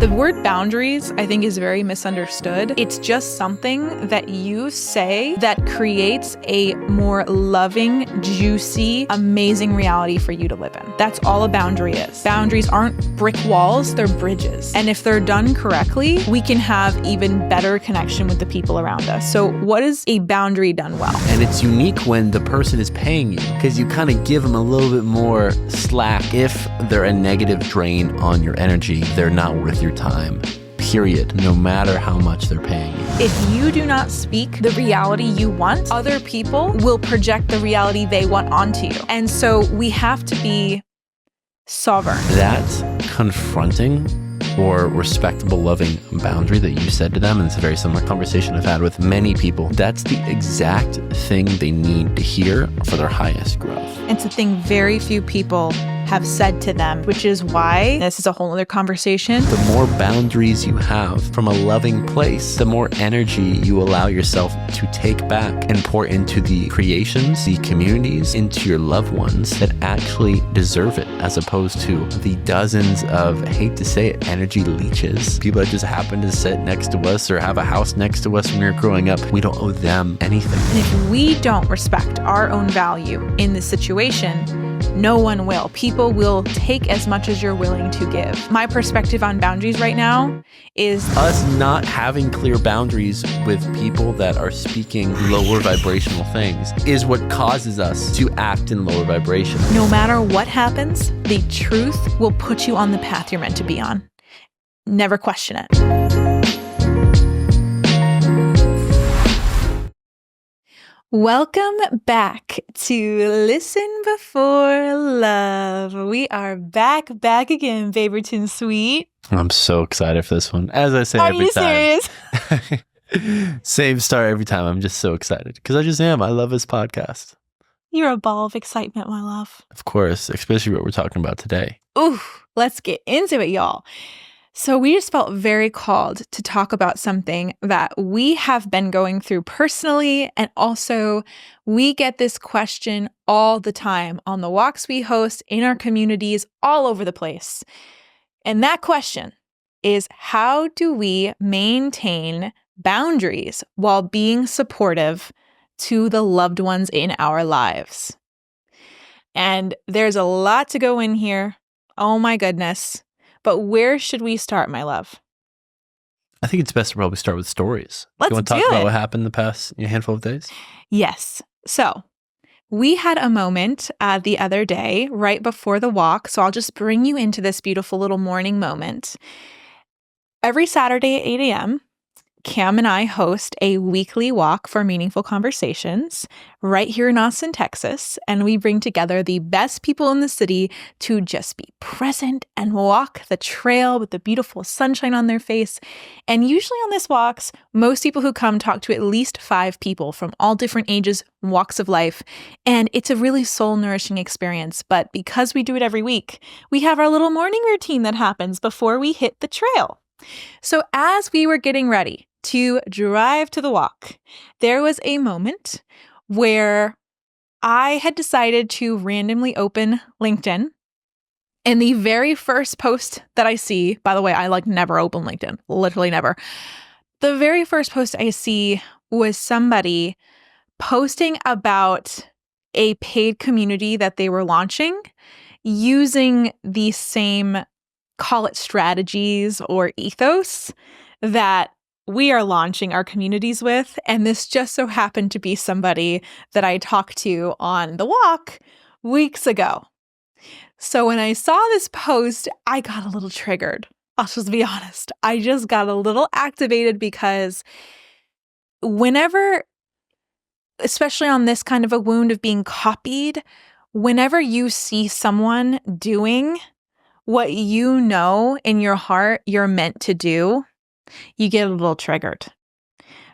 The word boundaries, I think, is very misunderstood. It's just something that you say that creates a more loving, juicy, amazing reality for you to live in. That's all a boundary is. Boundaries aren't brick walls, they're bridges. And if they're done correctly, we can have even better connection with the people around us. So what is a boundary done well? And it's unique when the person is paying you, because you kind of give them a little bit more slack. If they're a negative drain on your energy, they're not worth your time, period, no matter how much they're paying you. If you do not speak the reality you want, other people will project the reality they want onto you. And so we have to be sovereign. That confronting or respectable, loving boundary that you said to them, and it's a very similar conversation I've had with many people, that's the exact thing they need to hear for their highest growth. It's a thing very few people have said to them, which is why this is a whole other conversation. The more boundaries you have from a loving place, the more energy you allow yourself to take back and pour into the creations, the communities, into your loved ones that actually deserve it, as opposed to the dozens of, I hate to say it, energy leeches, people that just happen to sit next to us or have a house next to us when we were growing up. We don't owe them anything. And if we don't respect our own value in this situation, no one will. People will take as much as you're willing to give. My perspective on boundaries right now is us not having clear boundaries with people that are speaking lower vibrational things is what causes us to act in lower vibration. No matter what happens, the truth will put you on the path you're meant to be on. Never question it. Welcome back to Listen Before Love. We are back again, Baberton Sweet. I'm so excited for this one. As I say every time. Are you serious? Same start every time. I'm just so excited because I just am. I love this podcast. You're a ball of excitement, my love. Of course, especially what we're talking about today. Ooh, let's get into it, y'all. So we just felt very called to talk about something that we have been going through personally, and also we get this question all the time on the walks we host in our communities all over the place. And that question is, how do we maintain boundaries while being supportive to the loved ones in our lives? And there's a lot to go in here. Oh my goodness. But where should we start, my love? I think it's best to probably start with stories. Let's you want to talk about what happened the past handful of days? Yes. So we had a moment the other day right before the walk. So I'll just bring you into this beautiful little morning moment. Every Saturday at 8 a.m., Cam and I host a weekly walk for meaningful conversations right here in Austin, Texas, and we bring together the best people in the city to just be present and walk the trail with the beautiful sunshine on their face. And usually on these walks, most people who come talk to at least 5 people from all different ages and walks of life, and it's a really soul-nourishing experience. But because we do it every week, we have our little morning routine that happens before we hit the trail. So as we were getting ready to drive to the walk, there was a moment where I had decided to randomly open LinkedIn. And the very first post that I see, by the way, I never open LinkedIn, literally never. The very first post I see was somebody posting about a paid community that they were launching using the same, call it strategies or ethos that we are launching our communities with. And this just so happened to be somebody that I talked to on the walk weeks ago. So when I saw this post, I got a little triggered. I'll just be honest. I just got a little activated because whenever, especially on this kind of a wound of being copied, whenever you see someone doing what you know in your heart you're meant to do, you get a little triggered.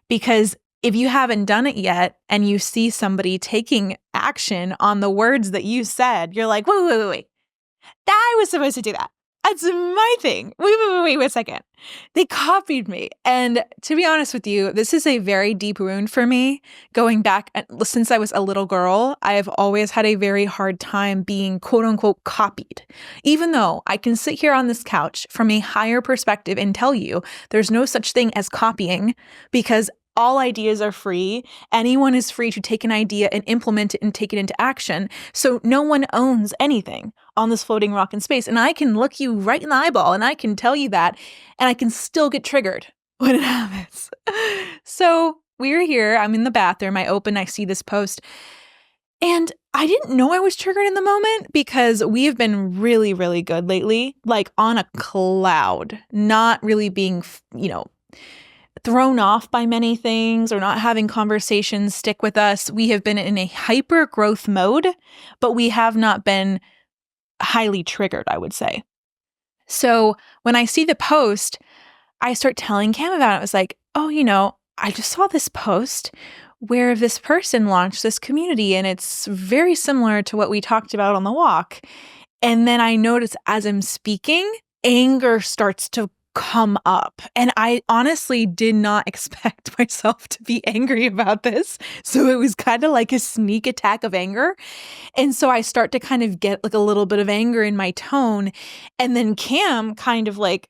Because if you haven't done it yet and you see somebody taking action on the words that you said, you're like, wait. I was supposed to do that. That's my thing. Wait a second. They copied me. And to be honest with you, this is a very deep wound for me. Going back, since I was a little girl, I have always had a very hard time being quote unquote copied. Even though I can sit here on this couch from a higher perspective and tell you there's no such thing as copying, because all ideas are free. Anyone is free to take an idea and implement it and take it into action. So no one owns anything on this floating rock in space. And I can look you right in the eyeball and I can tell you that, and I can still get triggered when it happens. So we're here. I'm in the bathroom. I open, I see this post. And I didn't know I was triggered in the moment because we have been really, really good lately, like on a cloud, not really being, thrown off by many things or not having conversations stick with us. We have been in a hyper growth mode, but we have not been highly triggered, I would say. So when I see the post, I start telling Cam about it. I was like, I just saw this post where this person launched this community and it's very similar to what we talked about on the walk. And then I notice as I'm speaking, anger starts to come up. And I honestly did not expect myself to be angry about this. So it was kind of like a sneak attack of anger. And so I start to kind of get like a little bit of anger in my tone. And then Cam kind of like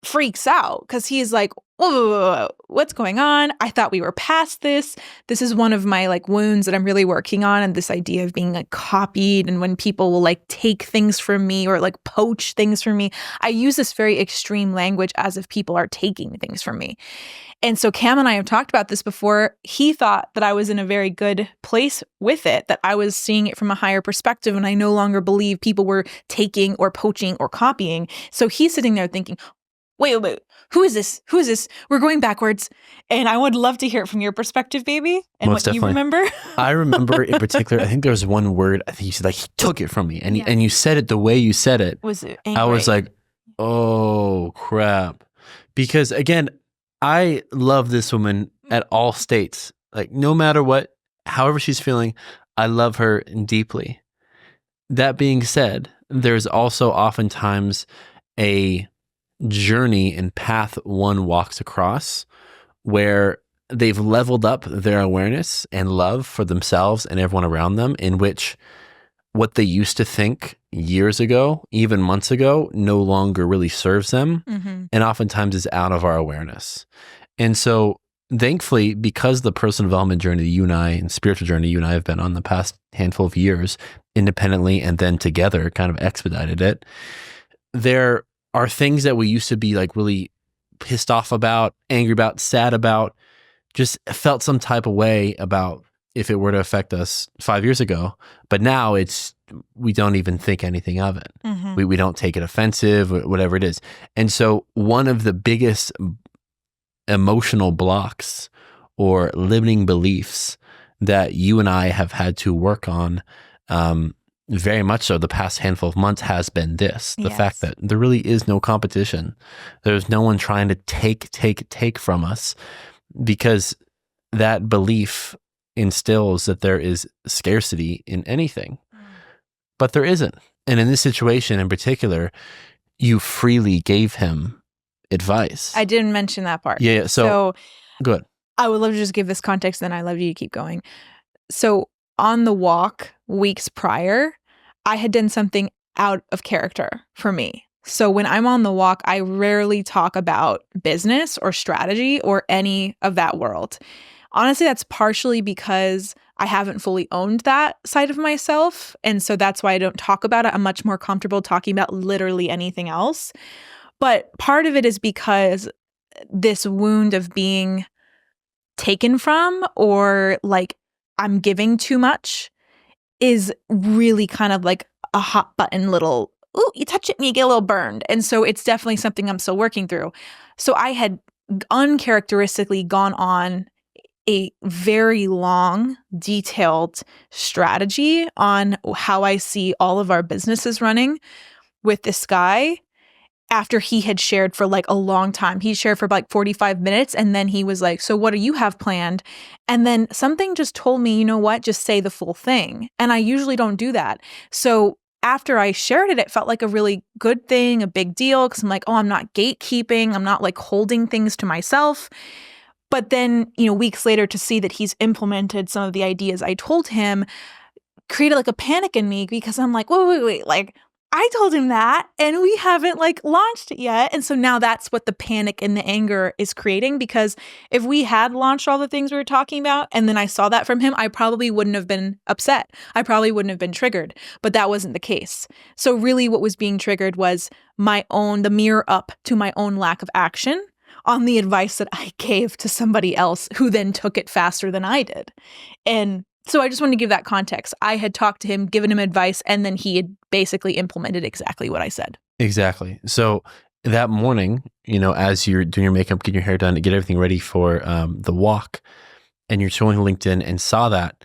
freaks out because he's like, whoa, what's going on? I thought we were past this. This is one of my like wounds that I'm really working on. And this idea of being like copied and when people will like take things from me or like poach things from me. I use this very extreme language as if people are taking things from me. And so Cam and I have talked about this before. He thought that I was in a very good place with it, that I was seeing it from a higher perspective and I no longer believe people were taking or poaching or copying. So he's sitting there thinking, wait, who is this? Who is this? We're going backwards. And I would love to hear it from your perspective, baby. And Most what definitely. you remember. I remember in particular, I think there was one word, I think you said like, he took it from me. And, and you said it the way you said it. Was it angry? I was like, oh crap. Because again, I love this woman at all states. Like no matter what, however she's feeling, I love her deeply. That being said, there's also oftentimes a journey and path one walks across where they've leveled up their awareness and love for themselves and everyone around them, in which what they used to think years ago, even months ago, no longer really serves them, and oftentimes is out of our awareness. And so thankfully, because the personal development journey that you and I and spiritual journey you and I have been on the past handful of years independently and then together kind of expedited it, there are things that we used to be like really pissed off about, angry about, sad about, just felt some type of way about if it were to affect us 5 years ago. But now we don't even think anything of it. We don't take it offensive, whatever it is. And so one of the biggest emotional blocks or limiting beliefs that you and I have had to work on, very much so the past handful of months, has been the fact that there really is no competition. There's no one trying to take from us, because that belief instills that there is scarcity in anything, but there isn't. And in this situation in particular, you freely gave him advice. I didn't mention that part. Yeah. So good. I would love to just give this context, then I love you to keep going. So on the walk weeks prior, I had done something out of character for me. So when I'm on the walk, I rarely talk about business or strategy or any of that world. Honestly, that's partially because I haven't fully owned that side of myself. And so that's why I don't talk about it. I'm much more comfortable talking about literally anything else. But part of it is because this wound of being taken from, or like I'm giving too much, is really kind of like a hot button little, ooh, you touch it and you get a little burned. And so it's definitely something I'm still working through. So I had uncharacteristically gone on a very long, detailed strategy on how I see all of our businesses running with this guy after he had shared for like a long time. He shared for like 45 minutes and then he was like, so what do you have planned? And then something just told me, you know what, just say the full thing. And I usually don't do that. So after I shared it, it felt like a really good thing, a big deal, because I'm like, oh, I'm not gatekeeping. I'm not like holding things to myself. But then, weeks later to see that he's implemented some of the ideas I told him created like a panic in me, because I'm like, wait, like I told him that and we haven't like launched it yet. And so now that's what the panic and the anger is creating, because if we had launched all the things we were talking about and then I saw that from him, I probably wouldn't have been upset. I probably wouldn't have been triggered, but that wasn't the case. So really what was being triggered was the mirror up to my own lack of action on the advice that I gave to somebody else who then took it faster than I did. And so I just wanted to give that context. I had talked to him, given him advice, and then he had basically implemented exactly what I said. Exactly. So that morning, as you're doing your makeup, getting your hair done, to get everything ready for the walk, and you're showing LinkedIn and saw that,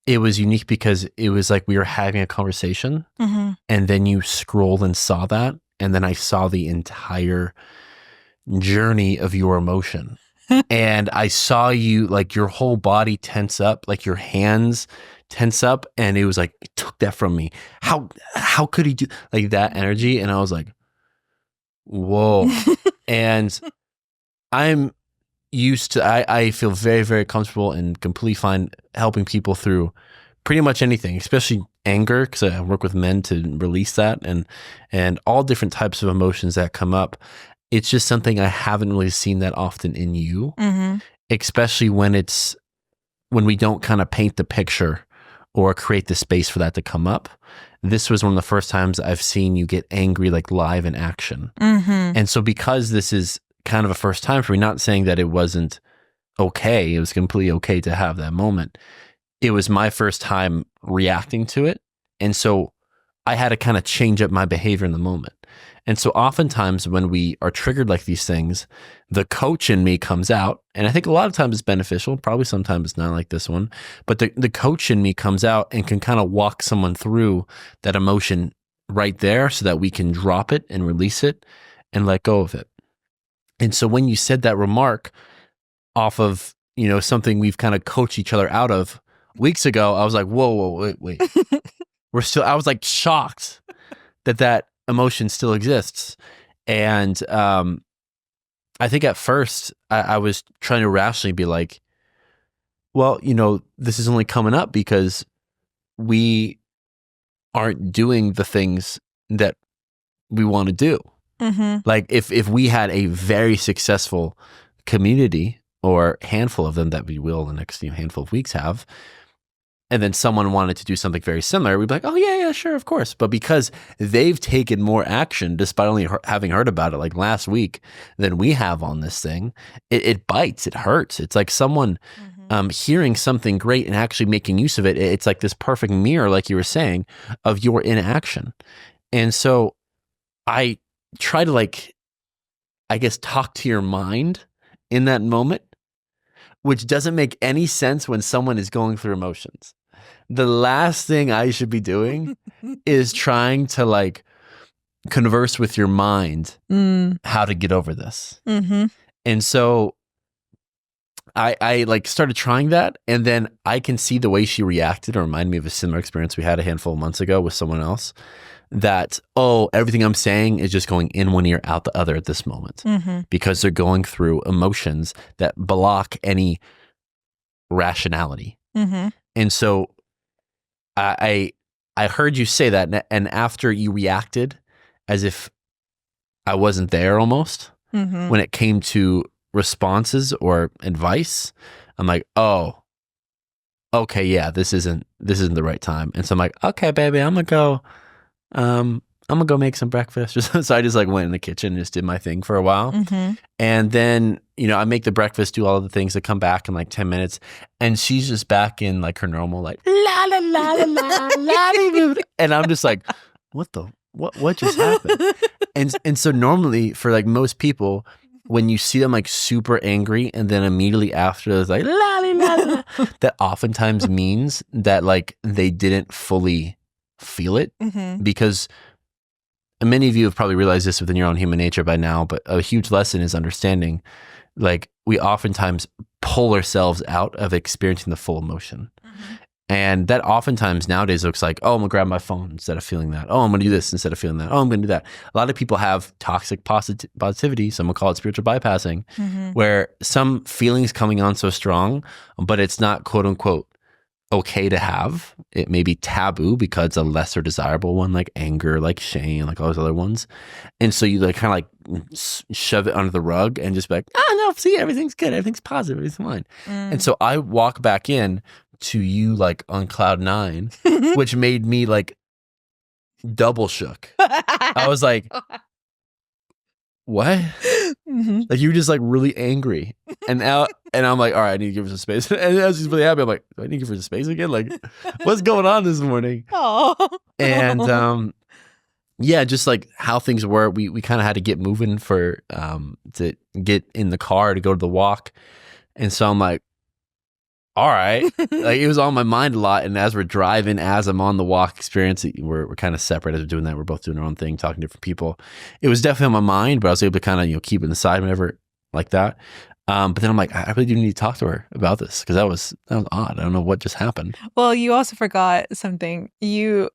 it was unique because it was like we were having a conversation, and then you scrolled and saw that, and then I saw the entire journey of your emotion. And I saw you, like your whole body tense up, like your hands tense up, and it was like, it took that from me. How could he do like that energy? And I was like, whoa. And I'm used to, I feel very, very comfortable and completely fine helping people through pretty much anything, especially anger, because I work with men to release that, and all different types of emotions that come up. It's just something I haven't really seen that often in you, especially when we don't kind of paint the picture or create the space for that to come up. This was one of the first times I've seen you get angry, like live in action. And so because this is kind of a first time for me, not saying that it wasn't okay, it was completely okay to have that moment. It was my first time reacting to it. And so I had to kind of change up my behavior in the moment. And so oftentimes when we are triggered like these things, the coach in me comes out, and I think a lot of times it's beneficial, probably sometimes it's not like this one, but the coach in me comes out and can kind of walk someone through that emotion right there so that we can drop it and release it and let go of it. And so when you said that remark off of, something we've kind of coached each other out of weeks ago, I was like, whoa, wait. I was like shocked that emotion still exists. And I think at first I was trying to rationally be like, well, this is only coming up because we aren't doing the things that we want to do. Like if we had a very successful community, or handful of them that we will the next handful of weeks have, and then someone wanted to do something very similar, we'd be like, oh, yeah, sure, of course. But because they've taken more action, despite only having heard about it like last week, than we have on this thing, it bites, it hurts. It's like someone hearing something great and actually making use of it. It's like this perfect mirror, like you were saying, of your inaction. And so I try to talk to your mind in that moment, which doesn't make any sense when someone is going through emotions. The last thing I should be doing is trying to converse with your mind how to get over this. And so I started trying that, and then I can see the way she reacted. It reminded me of a similar experience we had a handful of months ago with someone else, that, everything I'm saying is just going in one ear, out the other at this moment, because they're going through emotions that block any rationality. And so I heard you say that, and after you reacted as if I wasn't there almost, when it came to responses or advice, I'm like, oh, okay, yeah, this isn't the right time. And so I'm like, okay, baby, I'm gonna go make some breakfast. So I just went in the kitchen and just did my thing for a while. And then, I make the breakfast, do all of the things that come back in 10 minutes. And she's just back in her normal, la, la, la, la, la, la. And I'm just like, what just happened? And so normally for most people, when you see them super angry and then immediately after it's la, la, la, la, that oftentimes means that they didn't fully feel it, because many of you have probably realized this within your own human nature by now, but a huge lesson is understanding we oftentimes pull ourselves out of experiencing the full emotion. And that oftentimes nowadays looks like, oh, I'm gonna grab my phone instead of feeling that. Oh, I'm gonna do this instead of feeling that. Oh, I'm gonna do that. A lot of people have toxic positivity. Some will call it spiritual bypassing, where some feelings coming on so strong, but it's not quote unquote okay to have. It may be taboo because it's a lesser desirable one, like anger, like shame, like all those other ones. And so you like kind of like shove it under the rug and just be like, no, see, everything's good, everything's positive, everything's fine. And so I walk back in to you like on cloud 9, which made me like double shook. I was like, what? Like you were just like really angry. And now, and I'm like, all right, I need to give her some space. And I was just really happy. I'm like, do I need to give her some space again? Like, what's going on this morning? And yeah, just like how things were, we kind of had to get moving for to get in the car to go to the walk. And so I'm like, all right. Like it was on my mind a lot. And as we're driving, as I'm on the walk experience, we're kind of separate as we're doing that. We're both doing our own thing, talking to different people. It was definitely on my mind, but I was able to kind of, keep it aside whenever like that. But then I'm like, I really do need to talk to her about this because that was odd. I don't know what just happened. Well, you also forgot something. You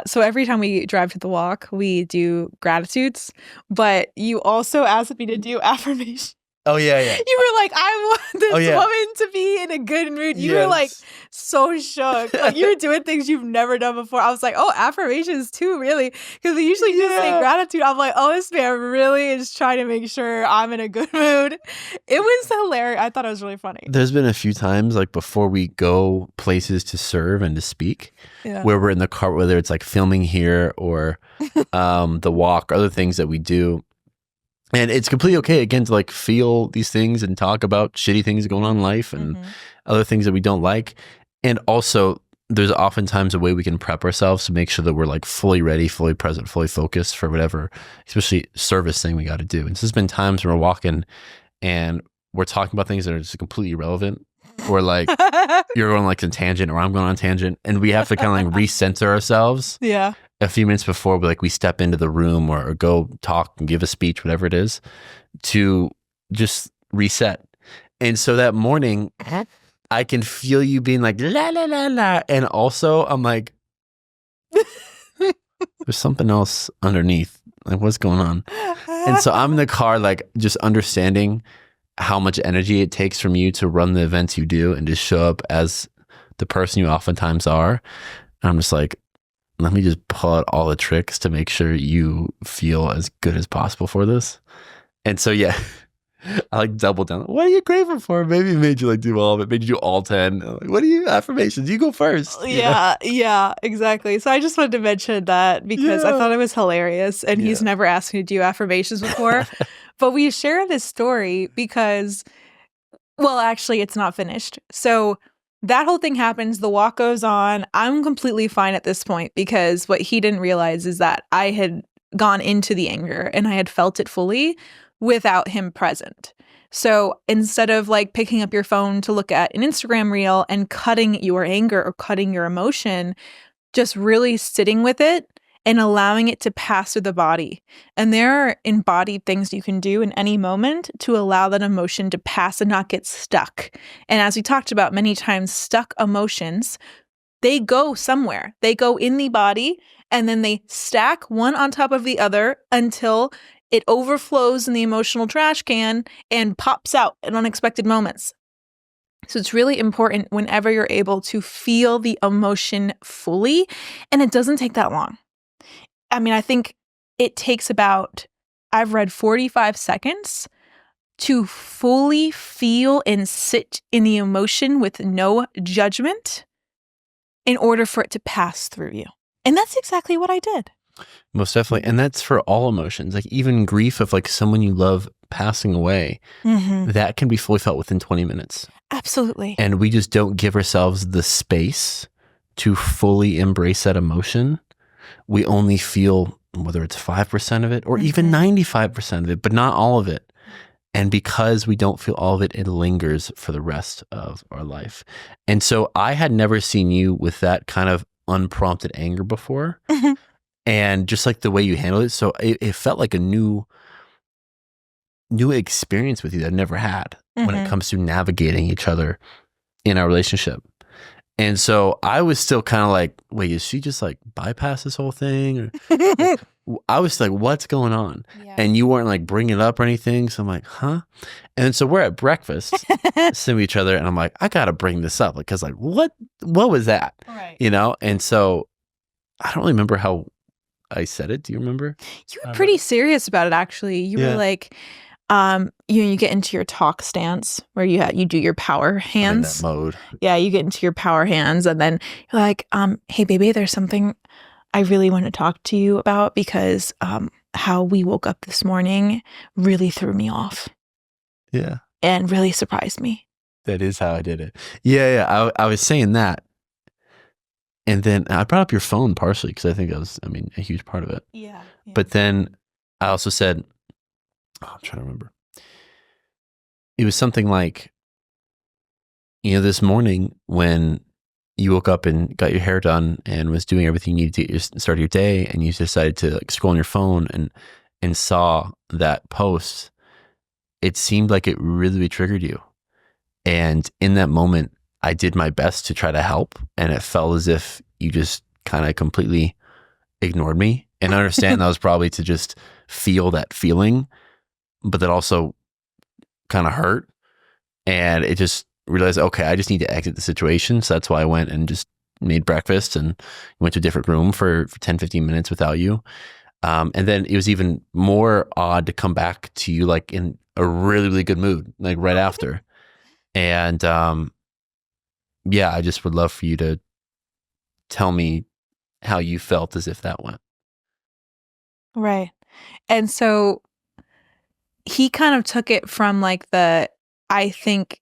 so every time we drive to the walk, we do gratitudes, but you also asked me to do affirmations. Oh, yeah. You were like, I want this woman to be in a good mood. You were like so shook. Like you were doing things you've never done before. I was like, oh, affirmations too, really? Because we usually just say gratitude. I'm like, oh, this man really is trying to make sure I'm in a good mood. It was hilarious. I thought it was really funny. There's been a few times like before we go places to serve and to speak where we're in the car, whether it's like filming here or the walk or other things that we do. And it's completely okay, again, to like feel these things and talk about shitty things going on in life and other things that we don't like. And also, there's oftentimes a way we can prep ourselves to make sure that we're like fully ready, fully present, fully focused for whatever, especially service thing we got to do. And so there's been times when we're walking and we're talking about things that are just completely irrelevant, or like you're going like a tangent or I'm going on a tangent, and we have to kind of like recenter ourselves. Yeah. A few minutes before we step into the room or go talk and give a speech, whatever it is, to just reset. And so that morning, I can feel you being like, la, la, la, la. And also I'm like, there's something else underneath. Like, what's going on? And so I'm in the car, like just understanding how much energy it takes from you to run the events you do and just show up as the person you oftentimes are. And I'm just like, let me just pull out all the tricks to make sure you feel as good as possible for this. And so, yeah, I like double down. What are you grateful for? Maybe it made you like do all of it. Made you do all 10. Like, what are you affirmations? You go first. Yeah, exactly. So I just wanted to mention that because I thought it was hilarious. And he's never asked me to do affirmations before. But we share this story because, well, actually, it's not finished. So that whole thing happens. The walk goes on. I'm completely fine at this point because what he didn't realize is that I had gone into the anger and I had felt it fully without him present. So instead of like picking up your phone to look at an Instagram reel and cutting your anger or cutting your emotion, just really sitting with it and allowing it to pass through the body. And there are embodied things you can do in any moment to allow that emotion to pass and not get stuck. And as we talked about many times, stuck emotions, they go somewhere. They go in the body and then they stack one on top of the other until it overflows in the emotional trash can and pops out at unexpected moments. So it's really important whenever you're able to feel the emotion fully, and it doesn't take that long. I mean, I think it takes about, I've read 45 seconds to fully feel and sit in the emotion with no judgment in order for it to pass through you. And that's exactly what I did. Most definitely. And that's for all emotions, like even grief of like someone you love passing away, that can be fully felt within 20 minutes. Absolutely. And we just don't give ourselves the space to fully embrace that emotion. We only feel whether it's 5% of it or even 95% of it, but not all of it. And because we don't feel all of it, it lingers for the rest of our life. And so I had never seen you with that kind of unprompted anger before. And just like the way you handled it. So it felt like a new experience with you that I've never had when it comes to navigating each other in our relationship. And so I was still kind of like, wait, is she just like bypass this whole thing? Or, like, I was like, what's going on? Yeah. And you weren't like bringing it up or anything. So I'm like, huh? And so we're at breakfast, sitting with each other, and I'm like, I got to bring this up because like, what was that? Right. You know? And so I don't really remember how I said it. Do you remember? You were pretty serious about it, actually. You were like, you get into your talk stance where you do your power hands. I'm in that mode. Yeah, you get into your power hands, and then you're like, hey, baby, there's something I really want to talk to you about because how we woke up this morning really threw me off. Yeah. And really surprised me. That is how I did it. Yeah. I was saying that. And then I brought up your phone partially because I think that was, a huge part of it. Yeah. But then I also said, I'm trying to remember. It was something like, this morning when you woke up and got your hair done and was doing everything you needed to start your day, and you decided to like scroll on your phone and saw that post, it seemed like it really triggered you. And in that moment, I did my best to try to help, and it felt as if you just kind of completely ignored me. And I understand that was probably to just feel that feeling, but that also kind of hurt. And it just realized, okay, I just need to exit the situation. So that's why I went and just made breakfast and went to a different room for 10, 15 minutes without you. And then it was even more odd to come back to you like in a really, really good mood, like right after. And I just would love for you to tell me how you felt as if that went. Right. And so he kind of took it from like I think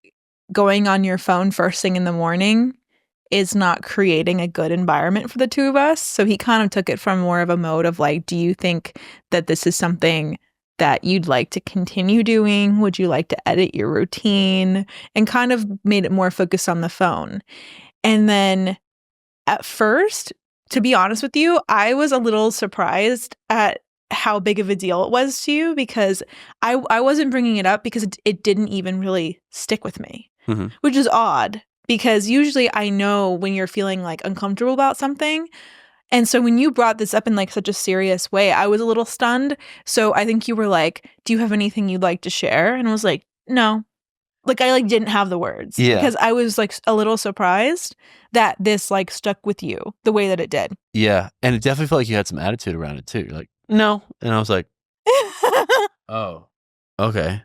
going on your phone first thing in the morning is not creating a good environment for the two of us. So he kind of took it from more of a mode of like, do you think that this is something that you'd like to continue doing? Would you like to edit your routine? And kind of made it more focused on the phone. And then at first, to be honest with you, I was a little surprised at how big of a deal it was to you because I wasn't bringing it up because it didn't even really stick with me, which is odd because usually I know when you're feeling like uncomfortable about something. And so when you brought this up in like such a serious way, I was a little stunned. So I think you were like, do you have anything you'd like to share? And I was like, no. Like I like didn't have the words because I was like a little surprised that this like stuck with you the way that it did. Yeah. And it definitely felt like you had some attitude around it too. You're like, no. And I was like, oh, okay.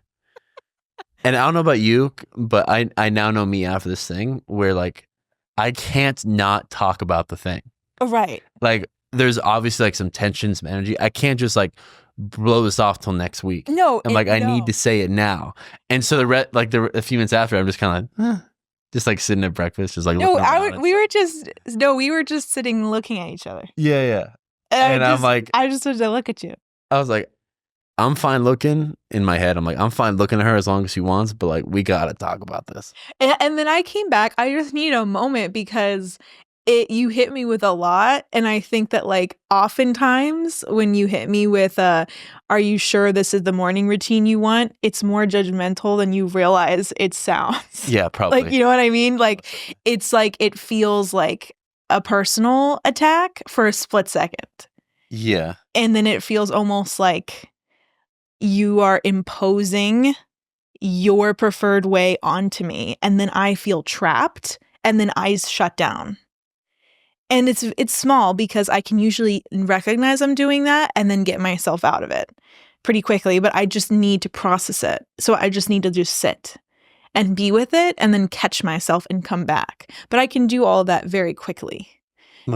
And I don't know about you, but I now know me after this thing where like, I can't not talk about the thing. Right. Like there's obviously like some tension, some energy. I can't just like blow this off till next week. No. I'm like, I need to say it now. And so a few minutes after, I'm just kind of like, just like sitting at breakfast, just like looking around. we were just sitting looking at each other. Yeah. And I'm like, I just wanted to look at you. I was like, I'm fine looking in my head. I'm like, I'm fine looking at her as long as she wants, but like, we got to talk about this. And then I came back. I just need a moment because you hit me with a lot. And I think that like oftentimes when you hit me with are you sure this is the morning routine you want? It's more judgmental than you realize it sounds. Yeah, probably. Like, you know what I mean? Like, it's like, it feels like a personal attack for a split second. Yeah. And then it feels almost like you are imposing your preferred way onto me. And then I feel trapped and then eyes shut down. And it's small because I can usually recognize I'm doing that and then get myself out of it pretty quickly. But I just need to process it. So I just need to just sit and be with it and then catch myself and come back. But I can do all of that very quickly.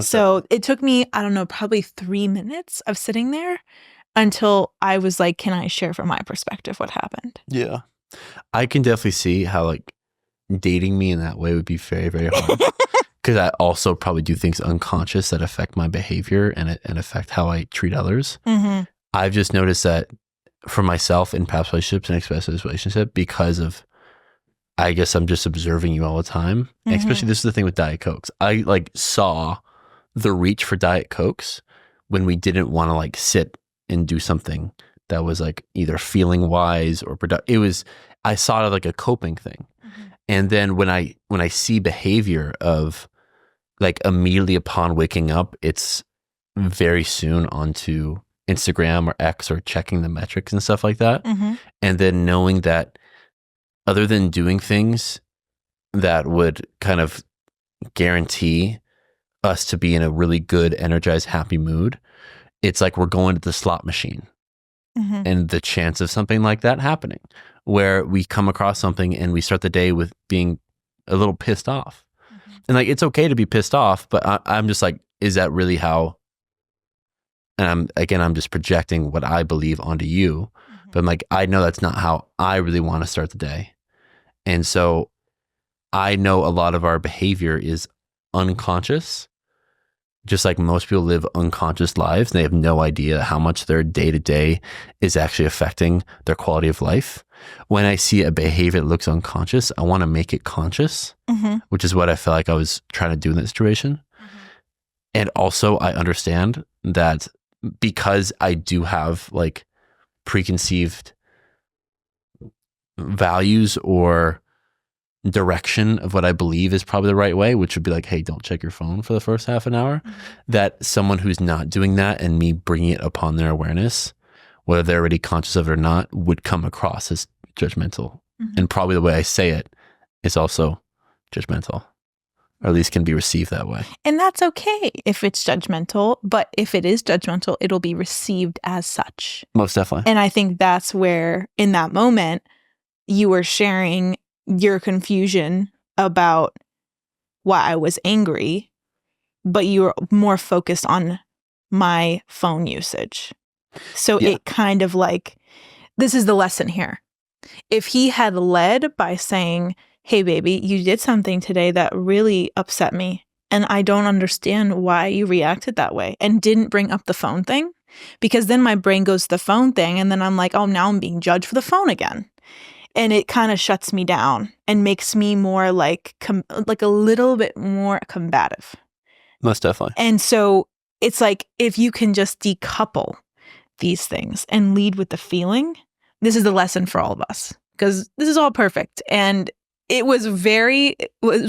So it took me, I don't know, probably 3 minutes of sitting there until I was like, can I share from my perspective what happened? Yeah. I can definitely see how like dating me in that way would be very, very hard. Because I also probably do things unconscious that affect my behavior and affect how I treat others. Mm-hmm. I've just noticed that for myself in past relationships and especially this relationship, because of, I guess I'm just observing you all the time. Mm-hmm. Especially this is the thing with Diet Cokes. I like saw the reach for Diet Cokes when we didn't want to like sit and do something that was like either feeling wise or productive. I saw it like a coping thing. Mm-hmm. And then when I see behavior of like immediately upon waking up, it's very soon onto Instagram or X or checking the metrics and stuff like that. Mm-hmm. And then knowing that other than doing things that would kind of guarantee us to be in a really good, energized, happy mood, it's like we're going to the slot machine. Mm-hmm. And the chance of something like that happening, where we come across something and we start the day with being a little pissed off. Mm-hmm. And like, it's okay to be pissed off, but I'm just like, is that really how? And I'm just projecting what I believe onto you. Mm-hmm. But I'm like, I know that's not how I really want to start the day. And so I know a lot of our behavior is unconscious. Just like most people live unconscious lives, they have no idea how much their day-to-day is actually affecting their quality of life. When I see a behavior that looks unconscious, I want to make it conscious, Mm-hmm. which is what I felt like I was trying to do in that situation. Mm-hmm. And also I understand that because I do have like preconceived values or direction of what I believe is probably the right way, which would be like, hey, don't check your phone for the first half an hour, Mm-hmm. that someone who's not doing that and me bringing it upon their awareness, whether they're already conscious of it or not, would come across as judgmental. Mm-hmm. And probably the way I say it is also judgmental, or at least can be received that way. And that's okay if it's judgmental, but if it is judgmental, it'll be received as such. Most definitely. And I think that's where, in that moment, you were sharing your confusion about why I was angry, but you were more focused on my phone usage. So Yeah. it kind of like, this is the lesson here. If he had led by saying, hey, baby, you did something today that really upset me, and I don't understand why you reacted that way, and didn't bring up the phone thing, because then my brain goes to the phone thing, and then I'm like, oh, now I'm being judged for the phone again. And it kind of shuts me down and makes me more like a little bit more combative. Most definitely. And so it's like, if you can just decouple these things and lead with the feeling, this is the lesson for all of us, because this is all perfect. And it was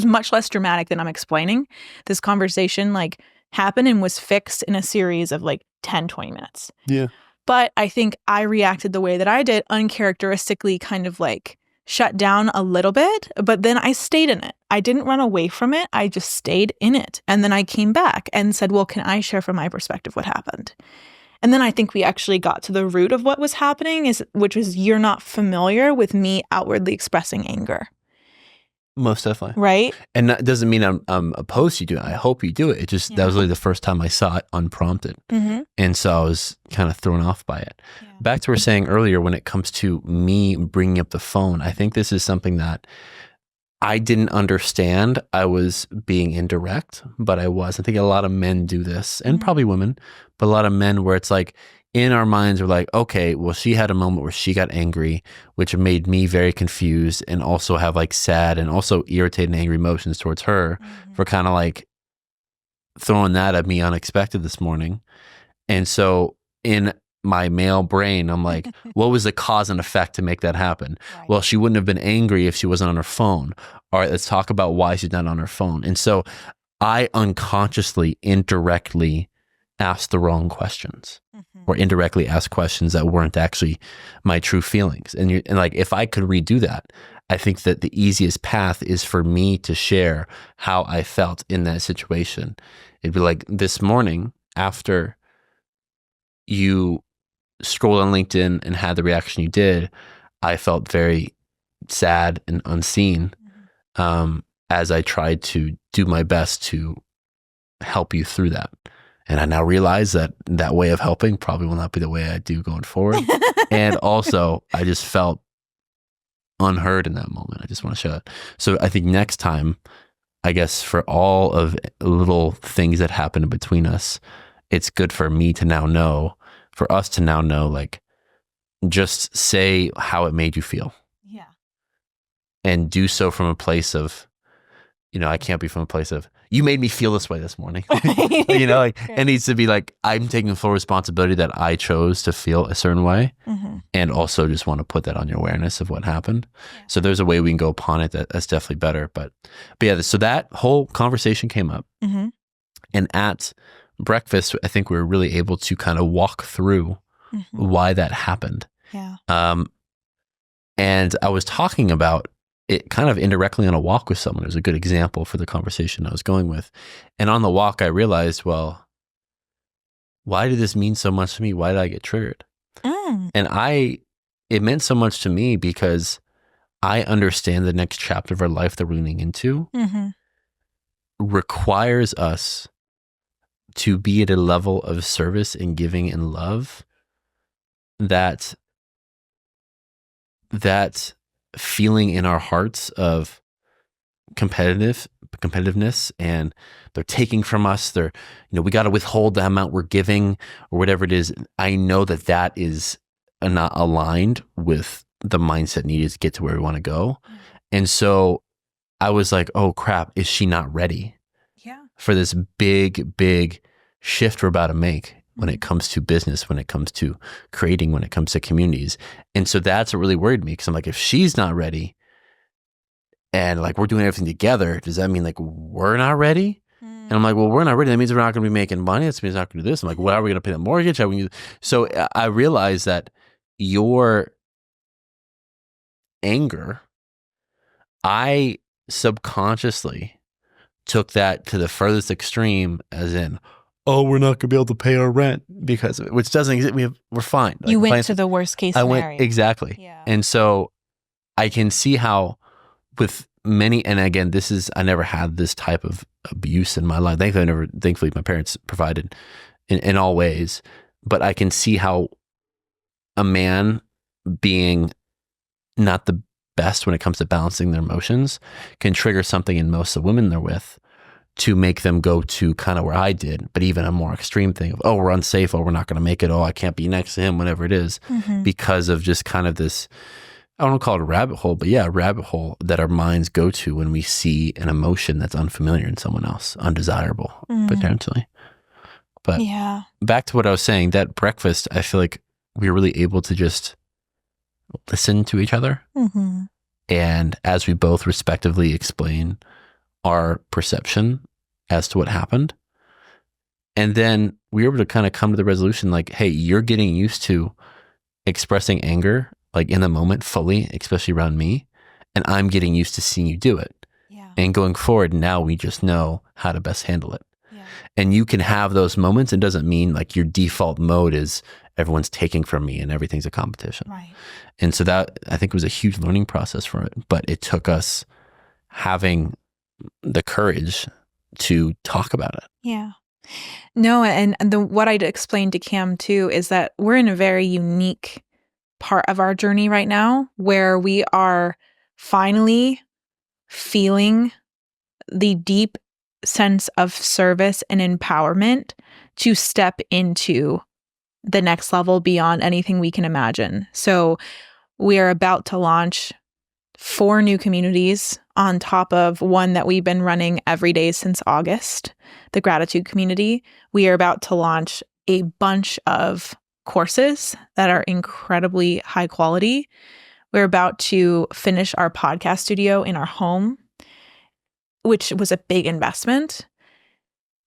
much less dramatic than I'm explaining. This conversation like happened and was fixed in a series of like 10, 20 minutes. Yeah. But I think I reacted the way that I did, uncharacteristically kind of like shut down a little bit, but then I stayed in it. I didn't run away from it. I just stayed in it. And then I came back and said, well, can I share from my perspective what happened? And then I think we actually got to the root of what was happening, which was you're not familiar with me outwardly expressing anger. Most definitely. Right? And that doesn't mean I'm opposed to you doing it. I hope you do it. It just, that was really the first time I saw it unprompted. Mm-hmm. And so I was kind of thrown off by it. Yeah. Back to what we were saying earlier, when it comes to me bringing up the phone, I think this is something that I didn't understand. I was being indirect, but I was. I think a lot of men do this, and probably women, but a lot of men where it's like, in our minds, we're like, okay, well, she had a moment where she got angry, which made me very confused and also have like sad and also irritated and angry emotions towards her for kind of like throwing that at me unexpected this morning. And so in my male brain, I'm like, what was the cause and effect to make that happen? Right. Well, she wouldn't have been angry if she wasn't on her phone. All right, let's talk about why she's not on her phone. And so I unconsciously, indirectly asked the wrong questions. Or indirectly ask questions that weren't actually my true feelings. And like, if I could redo that, I think that the easiest path is for me to share how I felt in that situation. It'd be like, this morning, after you scrolled on LinkedIn and had the reaction you did, I felt very sad and unseen, as I tried to do my best to help you through that. And I now realize that that way of helping probably will not be the way I do going forward. And also, I just felt unheard in that moment. I just want to show it. So I think next time, I guess for all of little things that happen in between us, it's good for me to now know, for us to now know, like, just say how it made you feel. Yeah. And do so from a place of I can't be from a place of, you made me feel this way this morning. It needs to be like, I'm taking full responsibility that I chose to feel a certain way. Mm-hmm. And also just want to put that on your awareness of what happened. Yeah. So there's a way we can go upon it that's definitely better. But yeah, so that whole conversation came up. Mm-hmm. And at breakfast, I think we were really able to kind of walk through why that happened. Yeah. And I was talking about it kind of indirectly on a walk with someone. It was a good example for the conversation I was going with. And on the walk, I realized, well, why did this mean so much to me? Why did I get triggered? And it meant so much to me because I understand the next chapter of our life that we're leaning into requires us to be at a level of service and giving and love that feeling in our hearts of competitiveness, and they're taking from us, we got to withhold the amount we're giving or whatever it is. I know that is not aligned with the mindset needed to get to where we want to go. And so I was like, oh crap, is she not ready for this big shift we're about to make when it comes to business, when it comes to creating, when it comes to communities? And so that's what really worried me, because I'm like, if she's not ready and like we're doing everything together, does that mean like we're not ready? And I'm like, well, we're not ready. That means we're not going to be making money. That means we're not going to do this. I'm like, well, are we going to pay the mortgage? So I realized that your anger, I subconsciously took that to the furthest extreme, as in, oh, we're not going to be able to pay our rent because of it, which doesn't exist. We're fine. You went to the worst case scenario. Exactly. Yeah. And so I can see how with many, and again, I never had this type of abuse in my life. Thankfully my parents provided in all ways, but I can see how a man being not the best when it comes to balancing their emotions can trigger something in most of the women they're with to make them go to kind of where I did, but even a more extreme thing of, oh, we're unsafe. Oh, we're not going to make it. Oh, I can't be next to him, whatever it is, because of just kind of this, I don't want to call it a rabbit hole, but yeah, a rabbit hole that our minds go to when we see an emotion that's unfamiliar in someone else, undesirable, potentially. But back to what I was saying, that breakfast, I feel like we were really able to just listen to each other. And as we both respectively explain our perception as to what happened. And then we were able to kind of come to the resolution like, hey, you're getting used to expressing anger like in the moment fully, especially around me. And I'm getting used to seeing you do it. Yeah. And going forward, now we just know how to best handle it. Yeah. And you can have those moments. It doesn't mean like your default mode is everyone's taking from me and everything's a competition. Right. And so that, I think, was a huge learning process for it. But it took us having the courage to talk about it. Yeah. No, and what I'd explained to Cam too is that we're in a very unique part of our journey right now where we are finally feeling the deep sense of service and empowerment to step into the next level beyond anything we can imagine. So we are about to launch 4 new communities on top of one that we've been running every day since August, the gratitude community. We are about to launch a bunch of courses that are incredibly high quality. We're about to finish our podcast studio in our home, which was a big investment.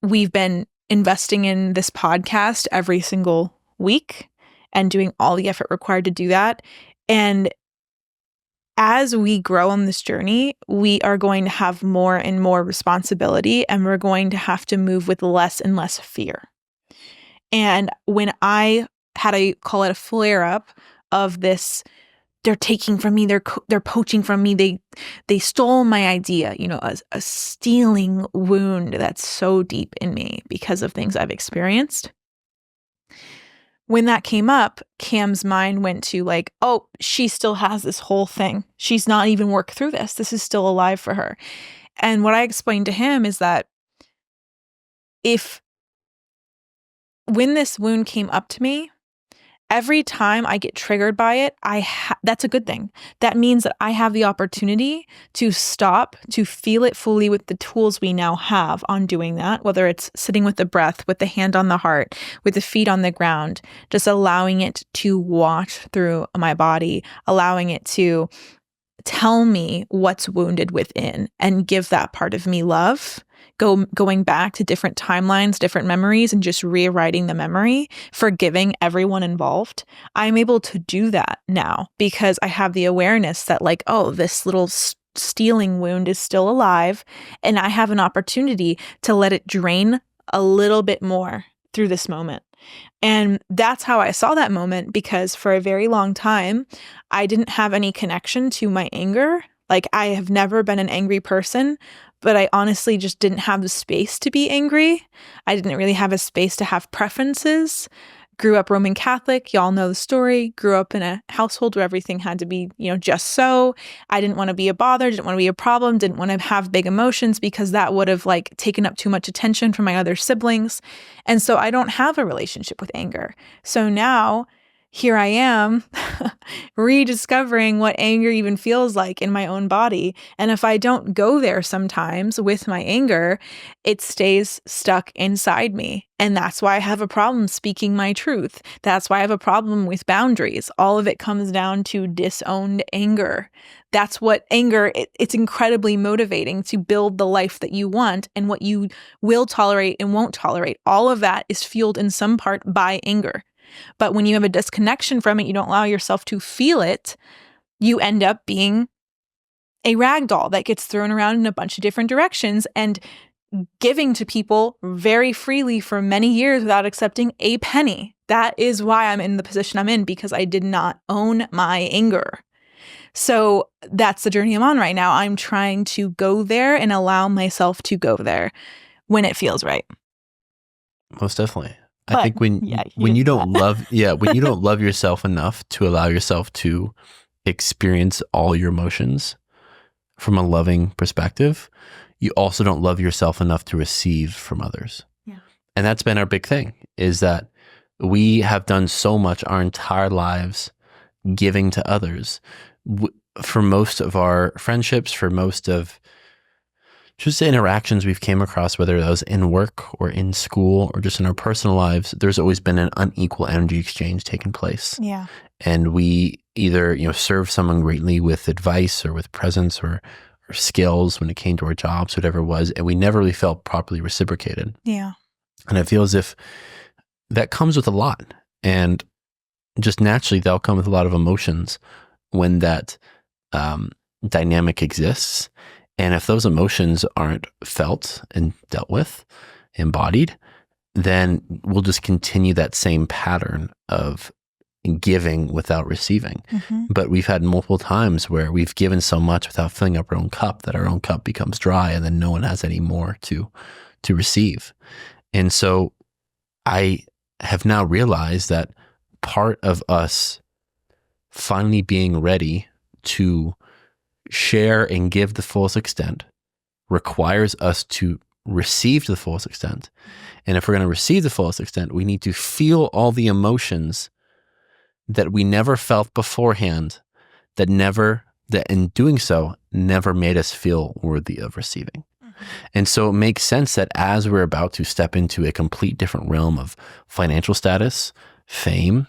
We've been investing in this podcast every single week and doing all the effort required to do that. And as we grow on this journey, we are going to have more and more responsibility, and we're going to have to move with less and less fear. And when I had call it a flare up of this, they're taking from me, they're poaching from me, they stole my idea, a stealing wound that's so deep in me because of things I've experienced. When that came up, Cam's mind went to like, oh, she still has this whole thing. She's not even worked through this. This is still alive for her. And what I explained to him is that when this wound came up to me, every time I get triggered by it, that's a good thing. That means that I have the opportunity to stop, to feel it fully with the tools we now have on doing that, whether it's sitting with the breath, with the hand on the heart, with the feet on the ground, just allowing it to wash through my body, allowing it to tell me what's wounded within and give that part of me love. Going back to different timelines, different memories, and just rewriting the memory, forgiving everyone involved. I'm able to do that now because I have the awareness that like, oh, this little stealing wound is still alive, and I have an opportunity to let it drain a little bit more through this moment. And that's how I saw that moment, because for a very long time, I didn't have any connection to my anger. Like, I have never been an angry person, but I honestly just didn't have the space to be angry. I didn't really have a space to have preferences. Grew up Roman Catholic. Y'all know the story. Grew up in a household where everything had to be, just so. I didn't want to be a bother, didn't want to be a problem, didn't want to have big emotions because that would have like taken up too much attention from my other siblings. And so I don't have a relationship with anger. So now here I am rediscovering what anger even feels like in my own body. And if I don't go there sometimes with my anger, it stays stuck inside me. And that's why I have a problem speaking my truth. That's why I have a problem with boundaries. All of it comes down to disowned anger. That's what anger, it's incredibly motivating to build the life that you want and what you will tolerate and won't tolerate. All of that is fueled in some part by anger. But when you have a disconnection from it, you don't allow yourself to feel it, you end up being a rag doll that gets thrown around in a bunch of different directions and giving to people very freely for many years without accepting a penny. That is why I'm in the position I'm in, because I did not own my anger. So that's the journey I'm on right now. I'm trying to go there and allow myself to go there when it feels right. Most definitely. But, I think when you don't love yourself enough to allow yourself to experience all your emotions from a loving perspective, you also don't love yourself enough to receive from others. Yeah. And that's been our big thing, is that we have done so much our entire lives giving to others. For most of our friendships, for most of just the interactions we've came across, whether that was in work or in school or just in our personal lives, there's always been an unequal energy exchange taking place. Yeah. And we either, serve someone greatly with advice or with presence or skills when it came to our jobs, whatever it was, and we never really felt properly reciprocated. Yeah. And I feel as if that comes with a lot. And just naturally, that'll come with a lot of emotions when that dynamic exists. And if those emotions aren't felt and dealt with, embodied, then we'll just continue that same pattern of giving without receiving. Mm-hmm. But we've had multiple times where we've given so much without filling up our own cup that our own cup becomes dry, and then no one has any more to receive. And so I have now realized that part of us finally being ready to share and give the fullest extent requires us to receive to the fullest extent. And if we're going to receive the fullest extent, we need to feel all the emotions that we never felt beforehand, that in doing so never made us feel worthy of receiving. Mm-hmm. And so it makes sense that as we're about to step into a complete different realm of financial status, fame,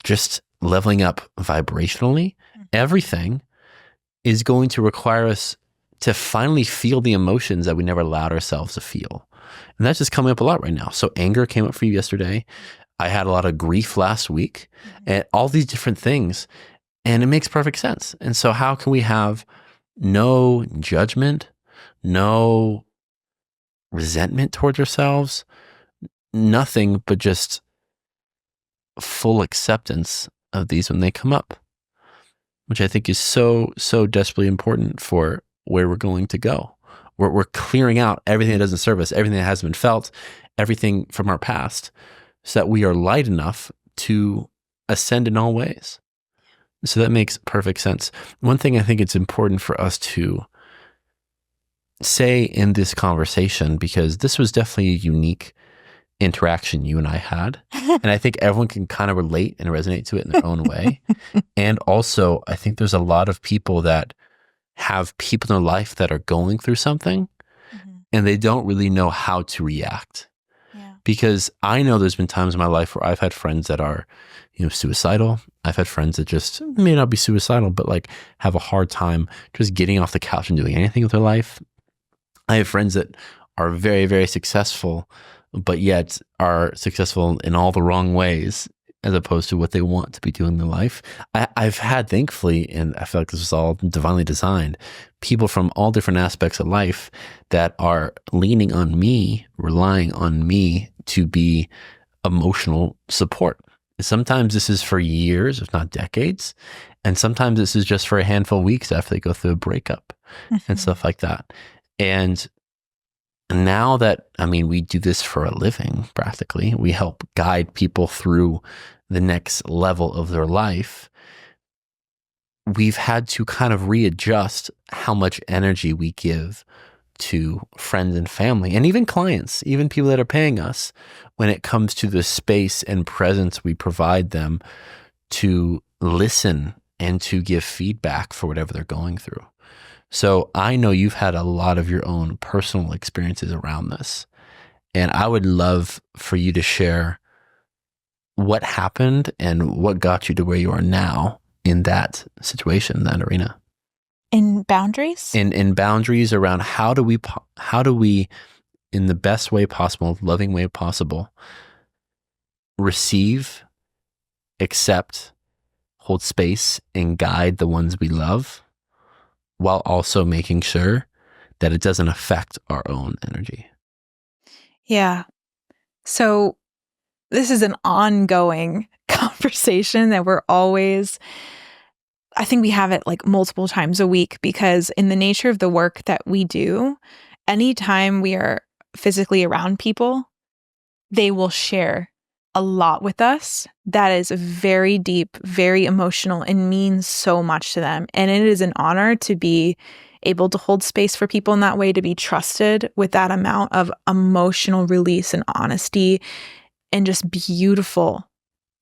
just leveling up vibrationally, everything is going to require us to finally feel the emotions that we never allowed ourselves to feel. And that's just coming up a lot right now. So anger came up for you yesterday. I had a lot of grief last week, and all these different things, and it makes perfect sense. And so how can we have no judgment, no resentment towards ourselves, nothing but just full acceptance of these when they come up, which I think is so, so desperately important for where we're going to go. We're clearing out everything that doesn't serve us, everything that hasn't been felt, everything from our past, so that we are light enough to ascend in all ways. So that makes perfect sense. One thing I think it's important for us to say in this conversation, because this was definitely a unique interaction you and I had. And I think everyone can kind of relate and resonate to it in their own way. And also, I think there's a lot of people that have people in their life that are going through something and they don't really know how to react. Yeah. Because I know there's been times in my life where I've had friends that are, suicidal. I've had friends that just may not be suicidal, but like have a hard time just getting off the couch and doing anything with their life. I have friends that are very, very successful, but yet are successful in all the wrong ways as opposed to what they want to be doing in their life. I've had, thankfully, and I feel like this was all divinely designed, people from all different aspects of life that are leaning on me, relying on me to be emotional support. Sometimes this is for years, if not decades. And sometimes this is just for a handful of weeks after they go through a breakup and stuff like that. And now that, we do this for a living, practically, we help guide people through the next level of their life. We've had to kind of readjust how much energy we give to friends and family, and even clients, even people that are paying us, when it comes to the space and presence we provide them to listen and to give feedback for whatever they're going through. So I know you've had a lot of your own personal experiences around this, and I would love for you to share what happened and what got you to where you are now in that situation, that arena. In boundaries? In boundaries around how do we, in the best way possible, loving way possible, receive, accept, hold space, and guide the ones we love, while also making sure that it doesn't affect our own energy. Yeah. So this is an ongoing conversation that I think we have it like multiple times a week, because in the nature of the work that we do, anytime we are physically around people, they will share a lot with us that is very deep, very emotional, and means so much to them. And it is an honor to be able to hold space for people in that way, to be trusted with that amount of emotional release and honesty and just beautiful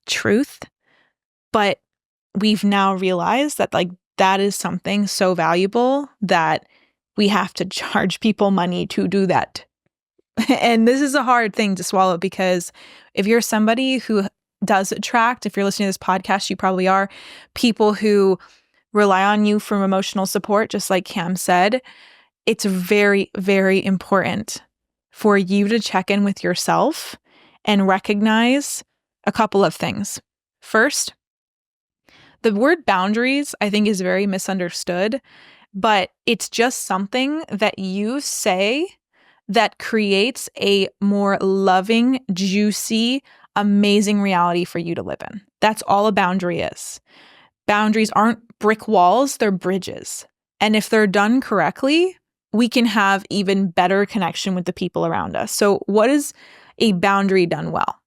truth. But we've now realized that that is something so valuable that we have to charge people money to do that. And this is a hard thing to swallow, because if you're somebody who does attract, if you're listening to this podcast, you probably are, people who rely on you for emotional support, just like Cam said, it's very, very important for you to check in with yourself and recognize a couple of things. First, the word boundaries, I think, is very misunderstood, but it's just something that you say that creates a more loving, juicy, amazing reality for you to live in. That's all a boundary is. Boundaries aren't brick walls, they're bridges. And if they're done correctly, we can have even better connection with the people around us. So what is a boundary done well?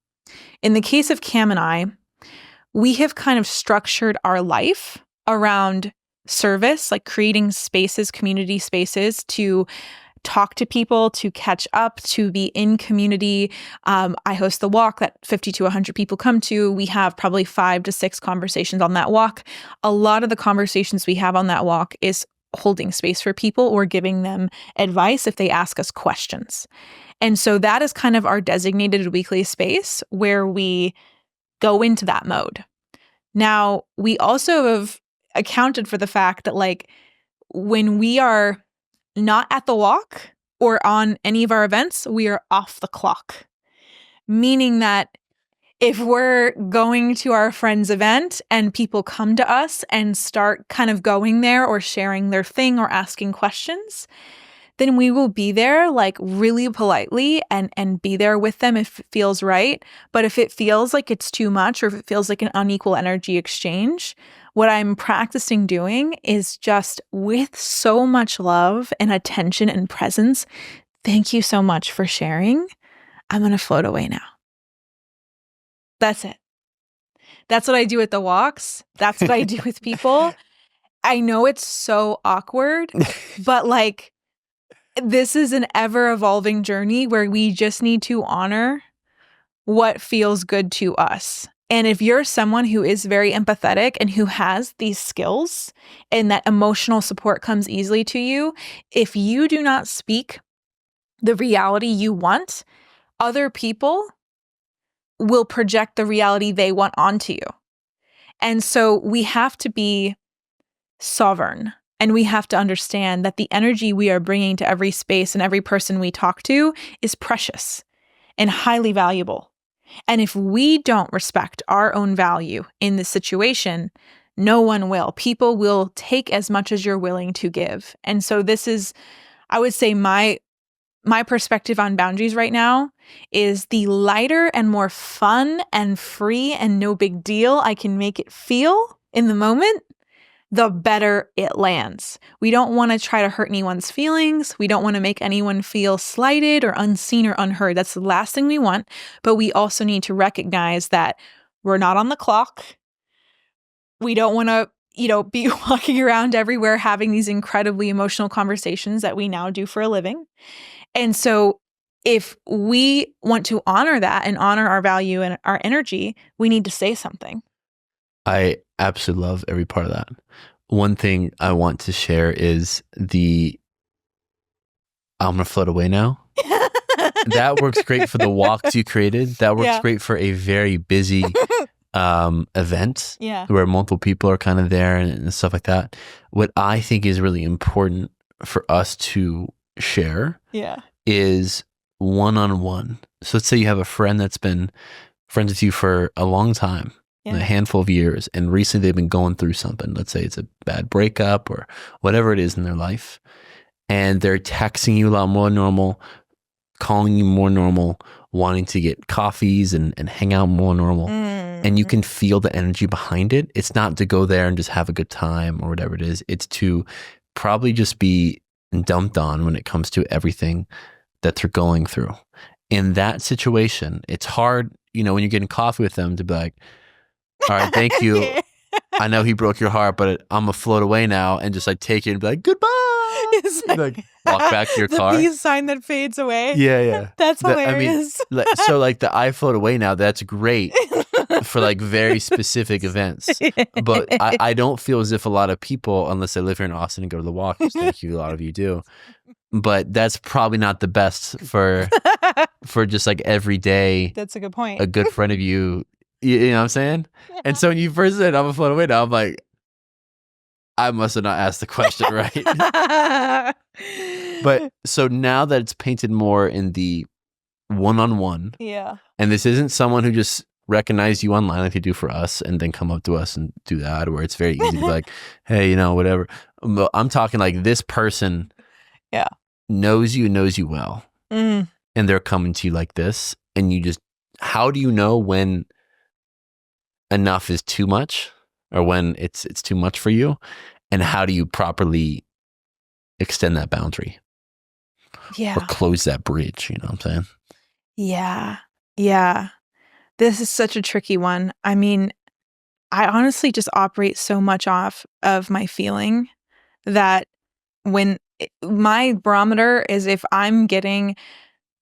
In the case of Cam and I, we have kind of structured our life around service, like creating spaces, community spaces to talk to people, to catch up, to be in community. I host the walk that 50 to 100 people come to. We have probably 5 to 6 conversations on that walk. A lot of the conversations we have on that walk is holding space for people or giving them advice if they ask us questions. And so that is kind of our designated weekly space where we go into that mode. Now, we also have accounted for the fact that when we are not at the walk or on any of our events, we are off the clock. Meaning that if we're going to our friend's event and people come to us and start kind of going there or sharing their thing or asking questions, then we will be there really politely and be there with them if it feels right. But if it feels like it's too much or if it feels like an unequal energy exchange, what I'm practicing doing is just with so much love and attention and presence, thank you so much for sharing. I'm going to float away now. That's it. That's what I do at the walks. That's what I do with people. I know it's so awkward, but this is an ever evolving journey where we just need to honor what feels good to us. And if you're someone who is very empathetic and who has these skills and that emotional support comes easily to you, if you do not speak the reality you want, other people will project the reality they want onto you. And so we have to be sovereign, and we have to understand that the energy we are bringing to every space and every person we talk to is precious and highly valuable. And if we don't respect our own value in this situation, no one will. People will take as much as you're willing to give. And so this is, I would say, my perspective on boundaries right now is the lighter and more fun and free and no big deal I can make it feel in the moment, the better it lands. We don't want to try to hurt anyone's feelings. We don't want to make anyone feel slighted or unseen or unheard. That's the last thing we want. But we also need to recognize that we're not on the clock. We don't want to, be walking around everywhere having these incredibly emotional conversations that we now do for a living. And so if we want to honor that and honor our value and our energy, we need to say something. I absolutely love every part of that. One thing I want to share is I'm going to float away now. That works great for the walks you created. That works great for a very busy event where multiple people are kind of there and stuff like that. What I think is really important for us to share is one-on-one. So let's say you have a friend that's been friends with you for a long time, a handful of years, and recently they've been going through something. Let's say it's a bad breakup or whatever it is in their life, and they're texting you a lot more normal, calling you more normal, wanting to get coffees and hang out more normal. And you can feel the energy behind it. It's not to go there and just have a good time or whatever it is. It's to probably just be dumped on when it comes to everything that they're going through. In that situation, it's hard, when you're getting coffee with them to be like, all right, thank you. I know he broke your heart, but I'm going to float away now and just take it and be like, goodbye. It's walk back to your the car. The peace sign that fades away. Yeah. That's hilarious. So the I float away now, that's great for very specific events. But I don't feel as if a lot of people, unless they live here in Austin and go to the walk, which thank you, a lot of you do. But that's probably not the best for just every day. That's a good point. A good friend of you, you know what I'm saying? Yeah. And so when you first said I'm a float away now, I'm like, I must have not asked the question right. But so now that it's painted more in the one-on-one, and this isn't someone who just recognized you online like you do for us and then come up to us and do that, where it's very easy to be like, hey, whatever. I'm talking this person knows you well, and they're coming to you like this, and you just, how do you know when enough is too much or when it's too much for you, and how do you properly extend that boundary or close that bridge? You know what I'm saying? Yeah. This is such a tricky one. I mean, I honestly just operate so much off of my feeling that when my barometer is if I'm getting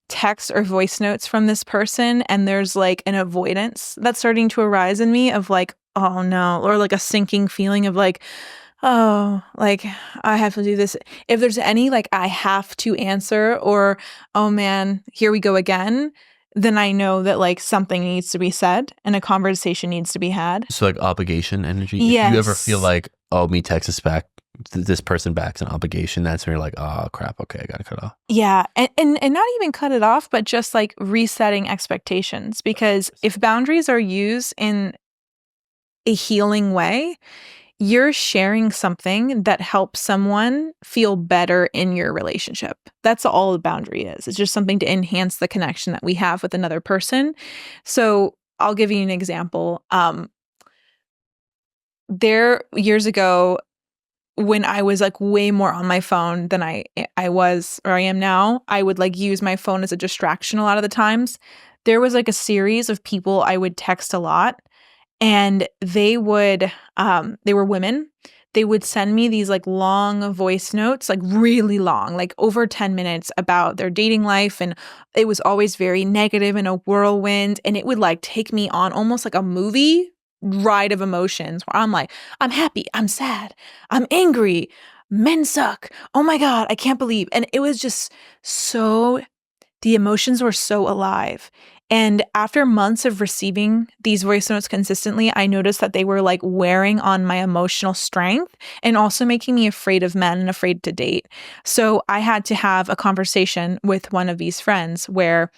text or voice notes from this person and there's an avoidance that's starting to arise in me of oh no, or a sinking feeling of oh, I have to do this. If there's any I have to answer or, oh man, here we go again, then I know that something needs to be said and a conversation needs to be had. So obligation energy. Yes. If you ever feel oh, me text this back, this person back's an obligation, that's when you're oh crap, okay, I gotta cut it off. Yeah, and not even cut it off, but just resetting expectations. Because if boundaries are used in a healing way, you're sharing something that helps someone feel better in your relationship. That's all a boundary is. It's just something to enhance the connection that we have with another person. So I'll give you an example. There, years ago, when I was way more on my phone than I was or I am now, I would use my phone as a distraction a lot of the times. There was a series of people I would text a lot. And they were women. they would send me these like long voice notes, like really long, like over 10 minutes about their dating life. And it was always very negative and a whirlwind. And it would like take me on almost like a movie ride of emotions where I'm like, I'm happy, I'm sad, I'm angry, men suck. Oh my God, I can't believe. And it was just so, the emotions were so alive. And after months of receiving these voice notes consistently, I noticed that they were like wearing on my emotional strength and also making me afraid of men and afraid to date. So I had to have a conversation with one of these friends where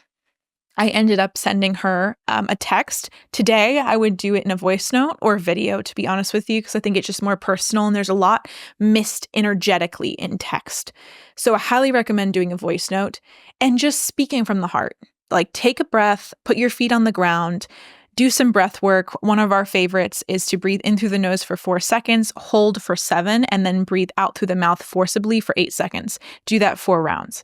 I ended up sending her a text. Today, I would do it in a voice note or video, to be honest with you, because I think it's just more personal and there's a lot missed energetically in text. So I highly recommend doing a voice note and just speaking from the heart. Like take a breath, put your feet on the ground, do some breath work. One of our favorites is to breathe in through the nose for 4 seconds, hold for 7, and then breathe out through the mouth forcibly for 8 seconds. Do that 4 rounds.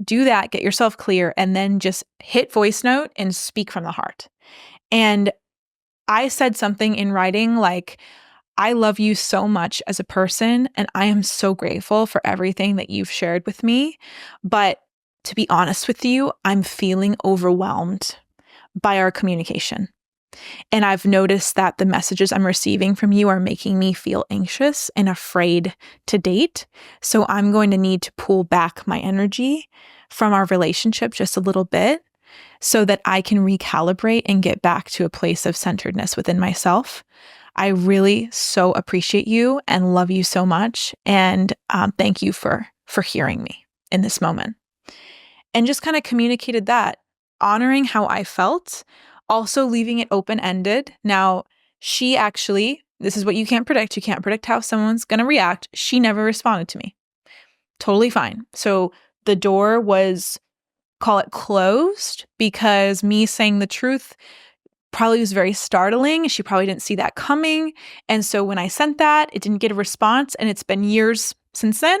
Do that, get yourself clear, and then just hit voice note and speak from the heart. And I said something in writing like, I love you so much as a person, and I am so grateful for everything that you've shared with me. But to be honest with you, I'm feeling overwhelmed by our communication. And I've noticed that the messages I'm receiving from you are making me feel anxious and afraid to date. So I'm going to need to pull back my energy from our relationship just a little bit so that I can recalibrate and get back to a place of centeredness within myself. I really so appreciate you and love you so much. And thank you for hearing me in this moment. And just kind of communicated that, honoring how I felt, also leaving it open-ended. Now, she actually, this is what you can't predict. You can't predict how someone's going to react. She never responded to me. Totally fine. So the door was, call it closed, because me saying the truth probably was very startling. She probably didn't see that coming. And so when I sent that, it didn't get a response. And it's been years since then.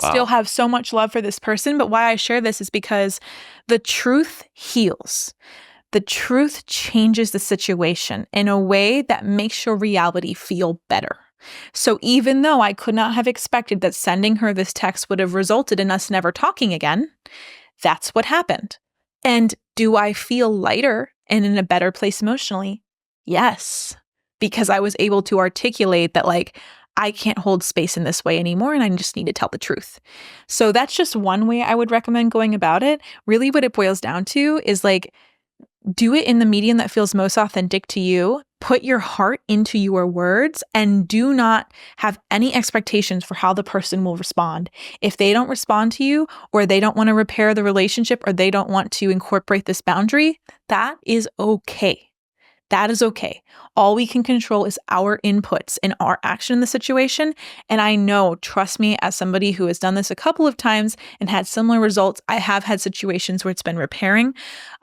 Wow. Still have so much love for this person. But why I share this is because the truth heals. The truth changes the situation in a way that makes your reality feel better. So even though I could not have expected that sending her this text would have resulted in us never talking again, that's what happened. And do I feel lighter and in a better place emotionally? Yes, because I was able to articulate that like, I can't hold space in this way anymore and I just need to tell the truth. So that's just one way I would recommend going about it. Really what it boils down to is like, do it in the medium that feels most authentic to you. Put your heart into your words and do not have any expectations for how the person will respond. If they don't respond to you or they don't want to repair the relationship or they don't want to incorporate this boundary, that is okay. That is okay. All we can control is our inputs and our action in the situation. And I know, trust me, as somebody who has done this a couple of times and had similar results, I have had situations where it's been repairing,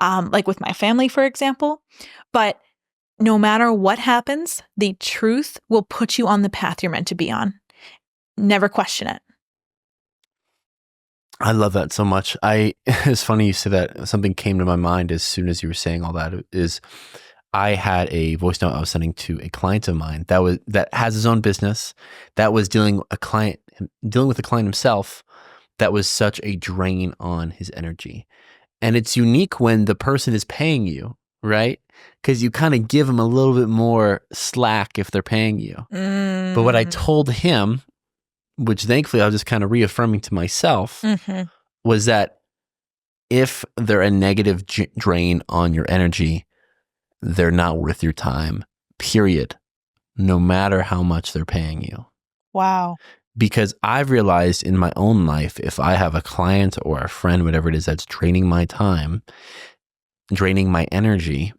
like with my family, for example. But no matter what happens, the truth will put you on the path you're meant to be on. Never question it. I love that so much. It's funny you said that. Something came to my mind as soon as you were saying all that is, I had a voice note I was sending to a client of mine that has his own business, that was dealing with a client himself, that was such a drain on his energy. And it's unique when the person is paying you, right? Because you kind of give them a little bit more slack if they're paying you. But what I told him, which thankfully I was just kind of reaffirming to myself, was that if they're a negative drain on your energy, they're not worth your time, period, no matter how much they're paying you. Wow. Because I've realized in my own life, if I have a client or a friend, whatever it is, that's draining my time, draining my energy,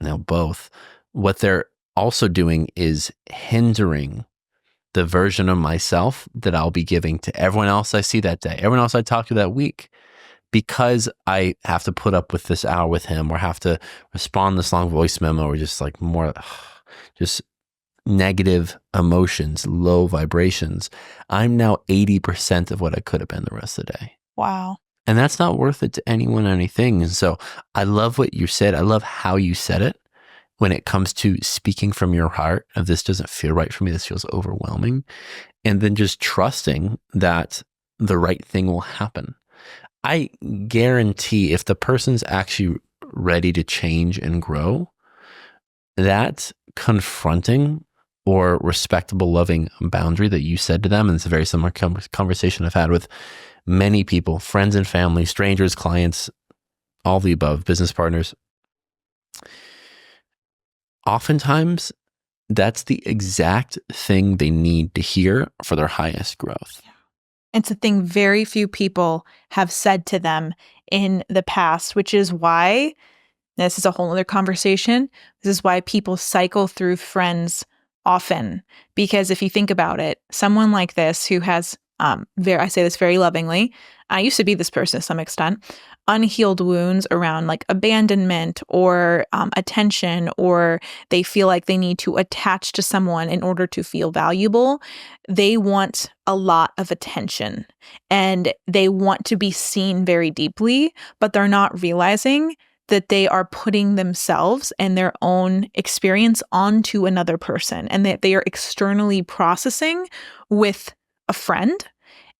both, what they're also doing is hindering the version of myself that I'll be giving to everyone else I see that day, everyone else I talk to that week. Because I have to put up with this hour with him or have to respond this long voice memo or just like more, just negative emotions, low vibrations, I'm now 80% of what I could have been the rest of the day. Wow. And that's not worth it to anyone or anything. And so I love what you said. I love how you said it, when it comes to speaking from your heart of this doesn't feel right for me, this feels overwhelming, and then just trusting that the right thing will happen. I guarantee if the person's actually ready to change and grow, that confronting or respectable, loving boundary that you said to them, and it's a very similar conversation I've had with many people, friends and family, strangers, clients, all the above, business partners. Oftentimes, that's the exact thing they need to hear for their highest growth. It's a thing very few people have said to them in the past, which is why, this is a whole other conversation, this is why people cycle through friends often. Because if you think about it, someone like this who has, I say this very lovingly, I used to be this person to some extent, unhealed wounds around like abandonment or attention, or they feel like they need to attach to someone in order to feel valuable. They want a lot of attention and they want to be seen very deeply, but they're not realizing that they are putting themselves and their own experience onto another person, and that they are externally processing with a friend.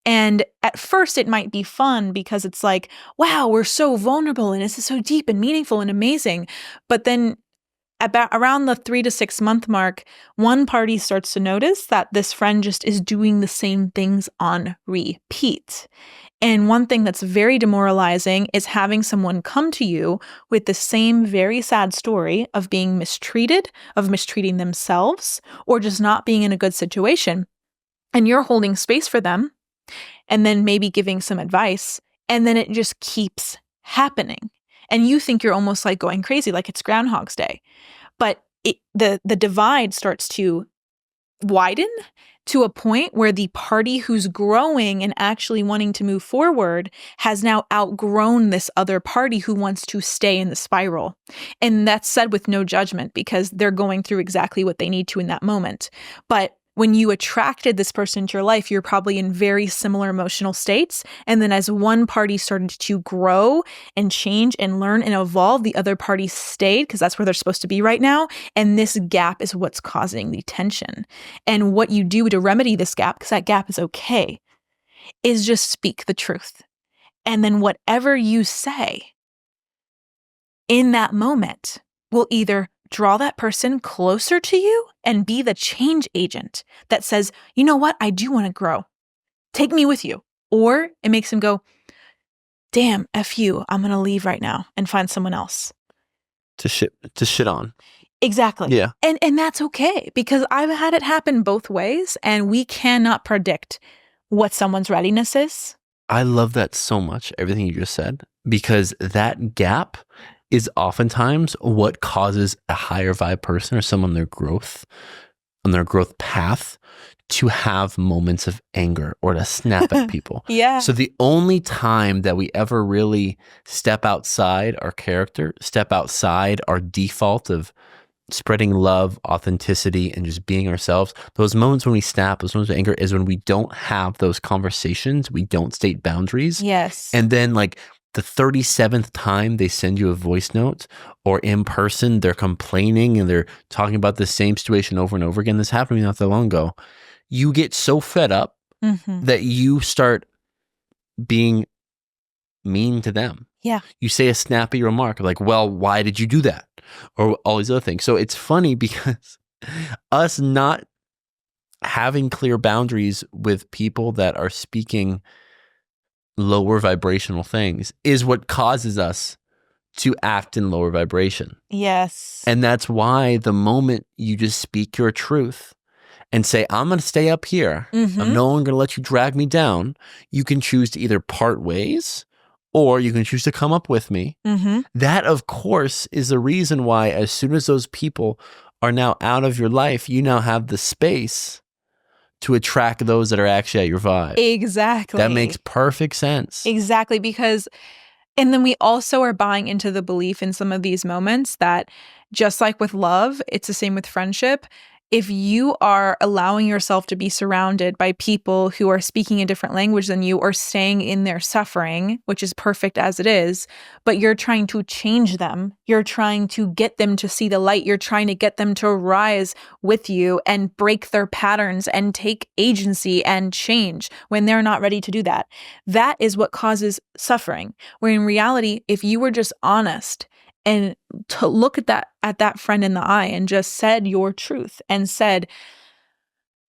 And at first it might be fun because it's like, wow, we're so vulnerable and this is so deep and meaningful and amazing. But then about around the 3 to 6 month mark, one party starts to notice that this friend just is doing the same things on repeat. And one thing that's very demoralizing is having someone come to you with the same very sad story of being mistreated, of mistreating themselves, or just not being in a good situation. And you're holding space for them and then maybe giving some advice. And then it just keeps happening. And you think you're almost like going crazy, like it's Groundhog's Day. But the divide starts to widen to a point where the party who's growing and actually wanting to move forward has now outgrown this other party who wants to stay in the spiral. And that's said with no judgment because they're going through exactly what they need to in that moment. But when you attracted this person into your life, you're probably in very similar emotional states. And then as one party started to grow and change and learn and evolve, the other party stayed because that's where they're supposed to be right now. And this gap is what's causing the tension. And what you do to remedy this gap, because that gap is okay, is just speak the truth. And then whatever you say in that moment will either draw that person closer to you and be the change agent that says, you know what, I do want to grow. Take me with you. Or it makes them go, damn, F you, I'm going to leave right now and find someone else. To shit on. Exactly. Yeah. And that's okay because I've had it happen both ways and we cannot predict what someone's readiness is. I love that so much, everything you just said, because that gap is oftentimes what causes a higher vibe person or someone on their growth path to have moments of anger or to snap at people. Yeah. So the only time that we ever really step outside our character, step outside our default of spreading love, authenticity, and just being ourselves, those moments when we snap, those moments of anger is when we don't have those conversations, we don't state boundaries. Yes. And then like the 37th time they send you a voice note or in person, they're complaining and they're talking about the same situation over and over again. This happened to me not that long ago. You get so fed up that you start being mean to them. Yeah. You say a snappy remark like, well, why did you do that? Or all these other things. So it's funny because us not having clear boundaries with people that are speaking lower vibrational things is what causes us to act in lower vibration. Yes. And that's why the moment you just speak your truth and say, I'm going to stay up here, I'm no longer going to let you drag me down, you can choose to either part ways or you can choose to come up with me. That, of course, is the reason why as soon as those people are now out of your life, you now have the space to attract those that are actually at your vibe. Exactly. That makes perfect sense. Exactly, because, and then we also are buying into the belief in some of these moments that just like with love, it's the same with friendship. if you are allowing yourself to be surrounded by people who are speaking a different language than you or staying in their suffering, which is perfect as it is, but you're trying to change them, you're trying to get them to see the light, you're trying to get them to rise with you and break their patterns and take agency and change when they're not ready to do that. That is what causes suffering. Where in reality, if you were just honest and to look at that friend in the eye and just said your truth and said,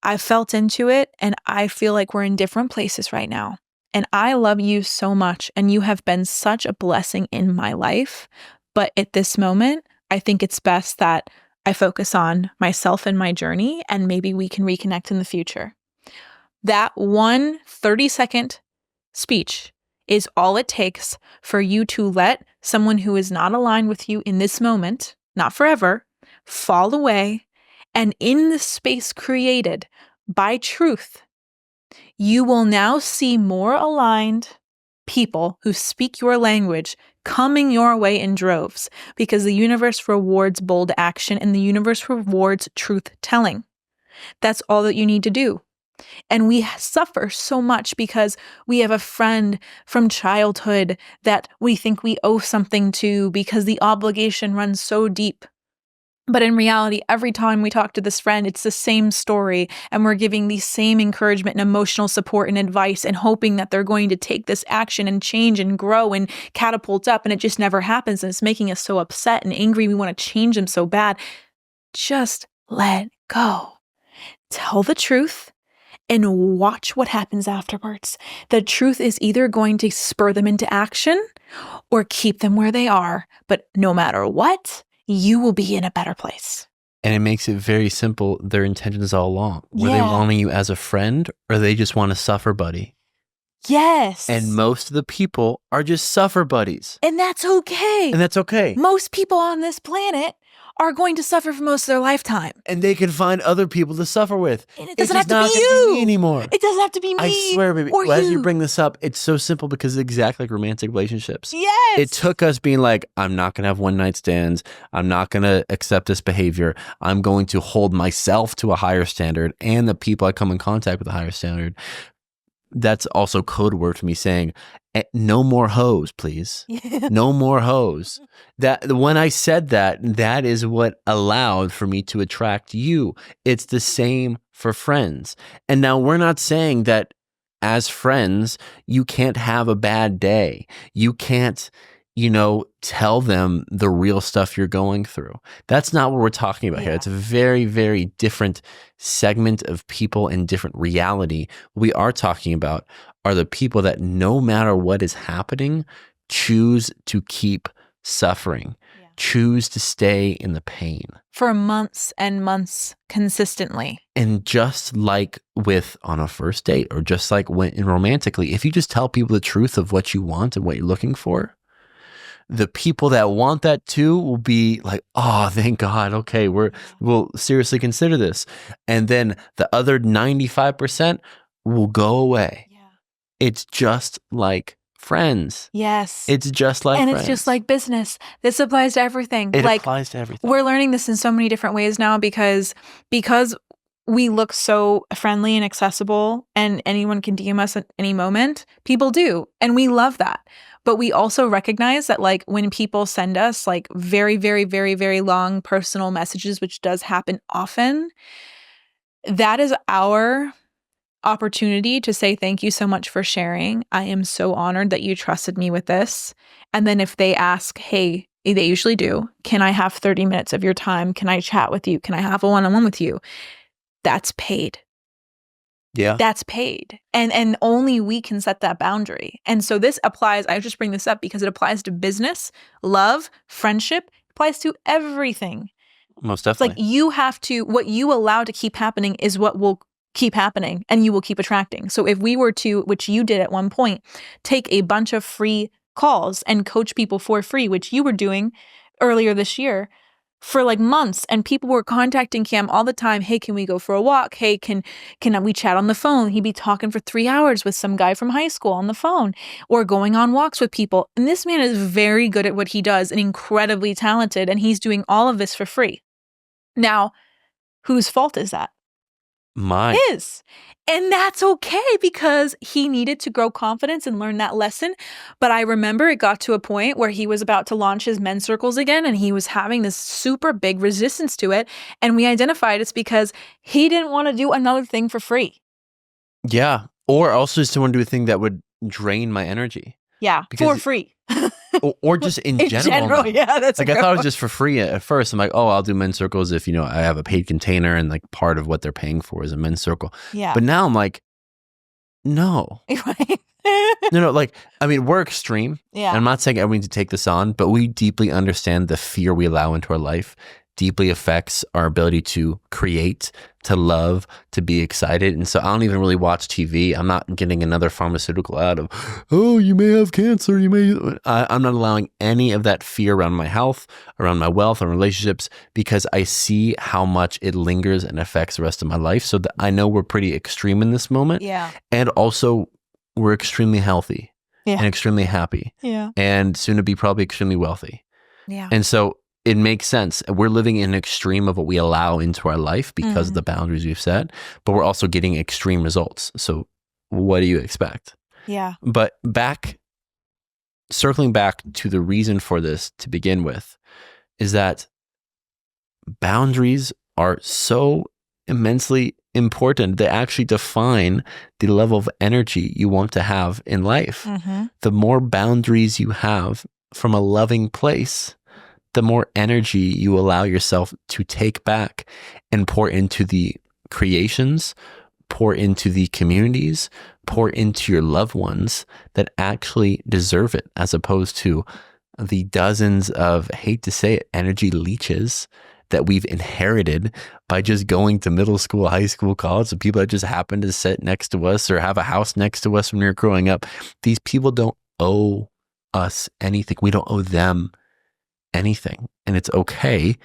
I felt into it and I feel like we're in different places right now. And I love you so much and you have been such a blessing in my life. But at this moment, I think it's best that I focus on myself and my journey and maybe we can reconnect in the future. That one 30-second speech is all it takes for you to let someone who is not aligned with you in this moment, not forever, fall away. And in the space created by truth, you will now see more aligned people who speak your language coming your way in droves because the universe rewards bold action and the universe rewards truth telling. That's all that you need to do. And we suffer so much because we have a friend from childhood that we think we owe something to because the obligation runs so deep. But in reality, every time we talk to this friend, it's the same story. And we're giving the same encouragement and emotional support and advice and hoping that they're going to take this action and change and grow and catapult up. And it just never happens. And it's making us so upset and angry. We want to change them so bad. Just let go. Tell the truth. And watch what happens afterwards. The truth is either going to spur them into action or keep them where they are. But no matter what, you will be in a better place. And it makes it very simple. Their intentions all along. Were they wanting you as a friend or they just want to suffer buddy? Yes. And most of the people are just suffer buddies. And that's okay. And that's okay. Most people on this planet are going to suffer for most of their lifetime. And they can find other people to suffer with. And it doesn't it's have to be not you be me anymore. It doesn't have to be me. I swear, baby. Or As you bring this up, it's so simple because it's exactly like romantic relationships. Yes. It took us being like, I'm not going to have one night stands. I'm not going to accept this behavior. I'm going to hold myself to a higher standard and the people I come in contact with a higher standard. That's also code word for me saying, no more hoes, please. Yeah. No more hoes. That when I said that, that is what allowed for me to attract you. It's the same for friends. And now we're not saying that as friends, you can't have a bad day. You can't, tell them the real stuff you're going through. That's not what we're talking about here. It's a very, very different segment of people and different reality. What we are talking about are the people that no matter what is happening, choose to keep suffering, choose to stay in the pain. For months and months consistently. And just like with on a first date or just like when romantically, if you just tell people the truth of what you want and what you're looking for, the people that want that too will be like, oh, thank God. Okay, we'll seriously consider this. And then the other 95% will go away. Yeah. It's just like friends. Yes. It's just like friends. It's just like business. This applies to everything. It applies to everything. We're learning this in so many different ways now because we look so friendly and accessible and anyone can DM us at any moment. People do. And we love that. But we also recognize that like when people send us like very, very, very, very long personal messages, which does happen often, that is our opportunity to say thank you so much for sharing. I am so honored that you trusted me with this. And then if they ask, hey, they usually do, can I have 30 minutes of your time? Can I chat with you? Can I have a one-on-one with you? That's paid. Yeah. That's paid. And only we can set that boundary. And so this applies, I just bring this up because it applies to business, love, friendship, applies to everything. Most definitely. It's like you have to, what you allow to keep happening is what will keep happening and you will keep attracting. So if we were to, which you did at one point, take a bunch of free calls and coach people for free, which you were doing earlier this year, for like months, and people were contacting Cam all the time. Hey, can we go for a walk? Hey, can we chat on the phone? He'd be talking for 3 hours with some guy from high school on the phone or going on walks with people. And this man is very good at what he does and incredibly talented. And he's doing all of this for free. Now, Whose fault is that? Mine. His. And that's okay because he needed to grow confidence and learn that lesson. But I remember it got to a point where he was about to launch his men's circles again, and he was having this super big resistance to it. And we identified it's because he didn't want to do another thing for free. Yeah. Or also just want to do a thing that would drain my energy. Yeah, for free. or just in general. Yeah, that's like I thought it was just for free at first. I'm like, oh, I'll do men's circles if, I have a paid container and like part of what they're paying for is a men's circle. Yeah. But now I'm like, no. Right. No, like, I mean, we're extreme. Yeah. And I'm not saying everyone to take this on, but we deeply understand the fear we allow into our life deeply affects our ability to create, to love, to be excited. And so I don't even really watch TV. I'm not getting another pharmaceutical out of, oh, you may have cancer. I'm not allowing any of that fear around my health, around my wealth and relationships, because I see how much it lingers and affects the rest of my life. So that I know we're pretty extreme in this moment. Yeah. And also we're extremely healthy and extremely happy. Yeah. And soon to be probably extremely wealthy. Yeah. And so it makes sense. We're living in an extreme of what we allow into our life because of the boundaries we've set, but we're also getting extreme results. So what do you expect? Yeah. But circling back to the reason for this to begin with, is that boundaries are so immensely important. They actually define the level of energy you want to have in life. Mm-hmm. The more boundaries you have from a loving place, the more energy you allow yourself to take back and pour into the creations, pour into the communities, pour into your loved ones that actually deserve it, as opposed to the dozens of, I hate to say it, energy leeches that we've inherited by just going to middle school, high school, college, the people that just happen to sit next to us or have a house next to us when we were growing up. These people don't owe us anything. We don't owe them anything. And it's okay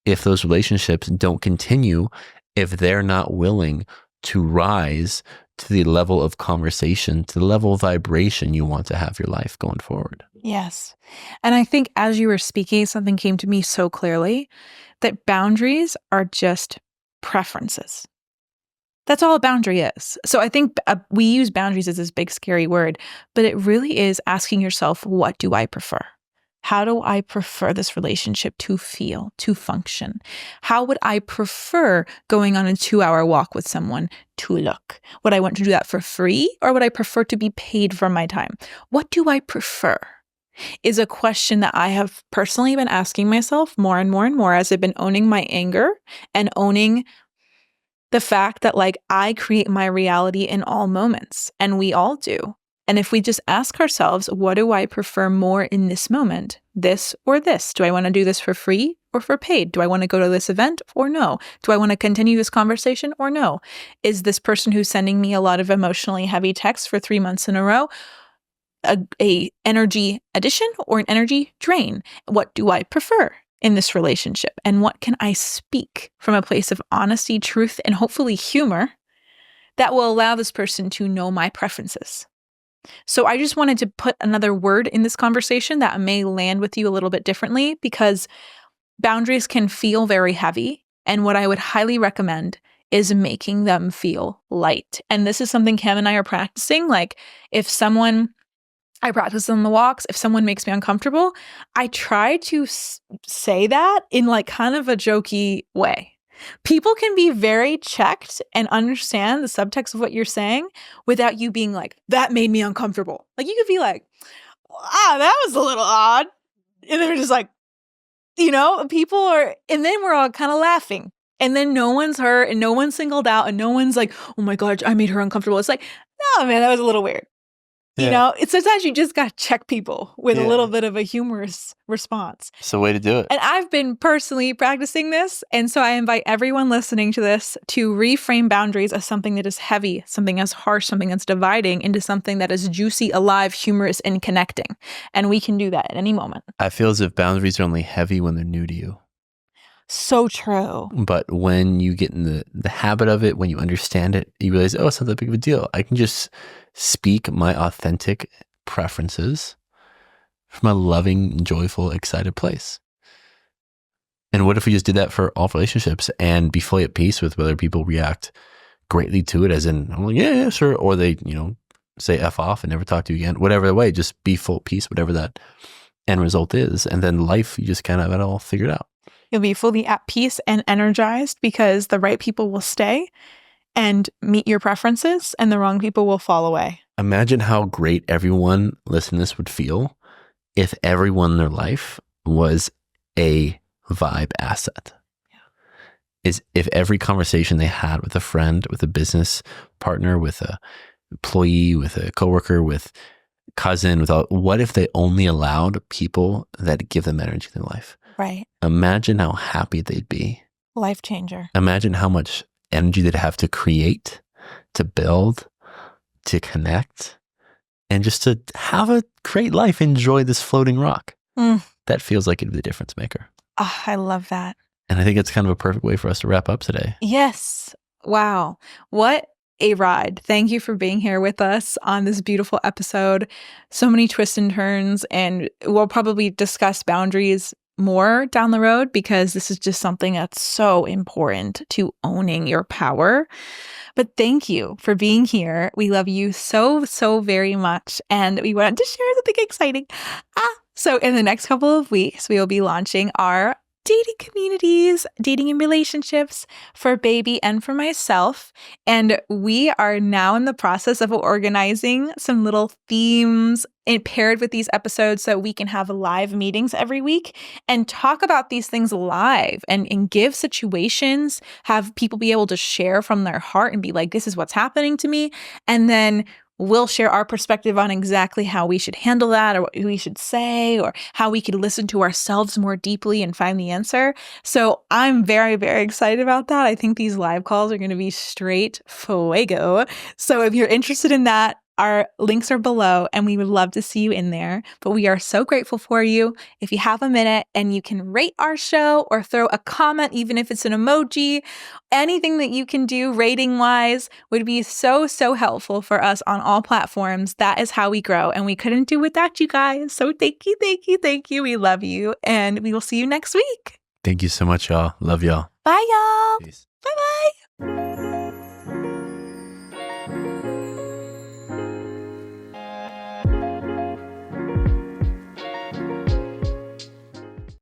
if those relationships don't continue if they're not willing to rise to the level of conversation, to the level of vibration you want to have your life going forward. Yes. And I think as you were speaking, something came to me so clearly that boundaries are just preferences. That's all a boundary is. So I think we use boundaries as this big scary word, but it really is asking yourself, what do I prefer? How do I prefer this relationship to feel, to function? How would I prefer going on a 2-hour walk with someone to look? Would I want to do that for free, or would I prefer to be paid for my time? What do I prefer? Is a question that I have personally been asking myself more and more and more as I've been owning my anger and owning the fact that I create my reality in all moments, and we all do. And if we just ask ourselves, what do I prefer more in this moment? This or this? Do I want to do this for free or for paid? Do I want to go to this event or no? Do I want to continue this conversation or no? Is this person who's sending me a lot of emotionally heavy texts for 3 months in a row a energy addition or an energy drain? What do I prefer in this relationship? And what can I speak from a place of honesty, truth, and hopefully humor that will allow this person to know my preferences? So I just wanted to put another word in this conversation that may land with you a little bit differently, because boundaries can feel very heavy. And what I would highly recommend is making them feel light. And this is something Cam and I are practicing. I practice on the walks. If someone makes me uncomfortable, I try to say that in kind of a jokey way. People can be very checked and understand the subtext of what you're saying without you being like, that made me uncomfortable. You could be like, that was a little odd. And they're just like, people are, and then we're all kind of laughing. And then no one's hurt and no one's singled out and no one's like, oh my God, I made her uncomfortable. It's like, no, man, that was a little weird. Yeah. It's sometimes you just got to check people with a little bit of a humorous response. It's the way to do it. And I've been personally practicing this. And so I invite everyone listening to this to reframe boundaries as something that is heavy, something that's harsh, something that's dividing, into something that is juicy, alive, humorous, and connecting. And we can do that at any moment. I feel as if boundaries are only heavy when they're new to you. So true. But when you get in the habit of it, when you understand it, you realize, oh, it's not that big of a deal. I can just speak my authentic preferences from a loving, joyful, excited place. And what if we just did that for all relationships and be fully at peace with whether people react greatly to it, as in, I'm like, yeah, sure, or they, say F off and never talk to you again, whatever the way, just be full at peace, whatever that end result is. And then life, you just kind of have it all figured out. You'll be fully at peace and energized because the right people will stay and meet your preferences and the wrong people will fall away. Imagine how great everyone listening to this would feel if everyone in their life was a vibe asset. Is if every conversation they had with a friend, with a business partner, with a employee, with a coworker, with cousin, what if they only allowed people that give them energy in their life? Right. Imagine how happy they'd be. Life changer. Imagine how much energy they'd have to create, to build, to connect, and just to have a great life, enjoy this floating rock. That feels like it'd be the difference maker. Oh, I love that. And I think it's kind of a perfect way for us to wrap up today. Yes. Wow. What a ride. Thank you for being here with us on this beautiful episode. So many twists and turns, and we'll probably discuss boundaries more down the road because this is just something that's so important to owning your power. But thank you for being here. We love you so, so very much. And we wanted to share something exciting. So in the next couple of weeks, we will be launching our dating communities, dating and relationships for baby and for myself. And we are now in the process of organizing some little themes paired with these episodes so we can have live meetings every week and talk about these things live and give situations, have people be able to share from their heart and be like, this is what's happening to me. And then we'll share our perspective on exactly how we should handle that or what we should say or how we could listen to ourselves more deeply and find the answer. So I'm very, very excited about that. I think these live calls are going to be straight fuego. So if you're interested in that, our links are below and we would love to see you in there. But we are so grateful for you. If you have a minute and you can rate our show or throw a comment, even if it's an emoji, anything that you can do rating wise would be so, so helpful for us on all platforms. That is how we grow. And we couldn't do without you guys. So thank you, thank you, thank you. We love you. And we will see you next week. Thank you so much, y'all. Love y'all. Bye, y'all. Peace. Bye-bye.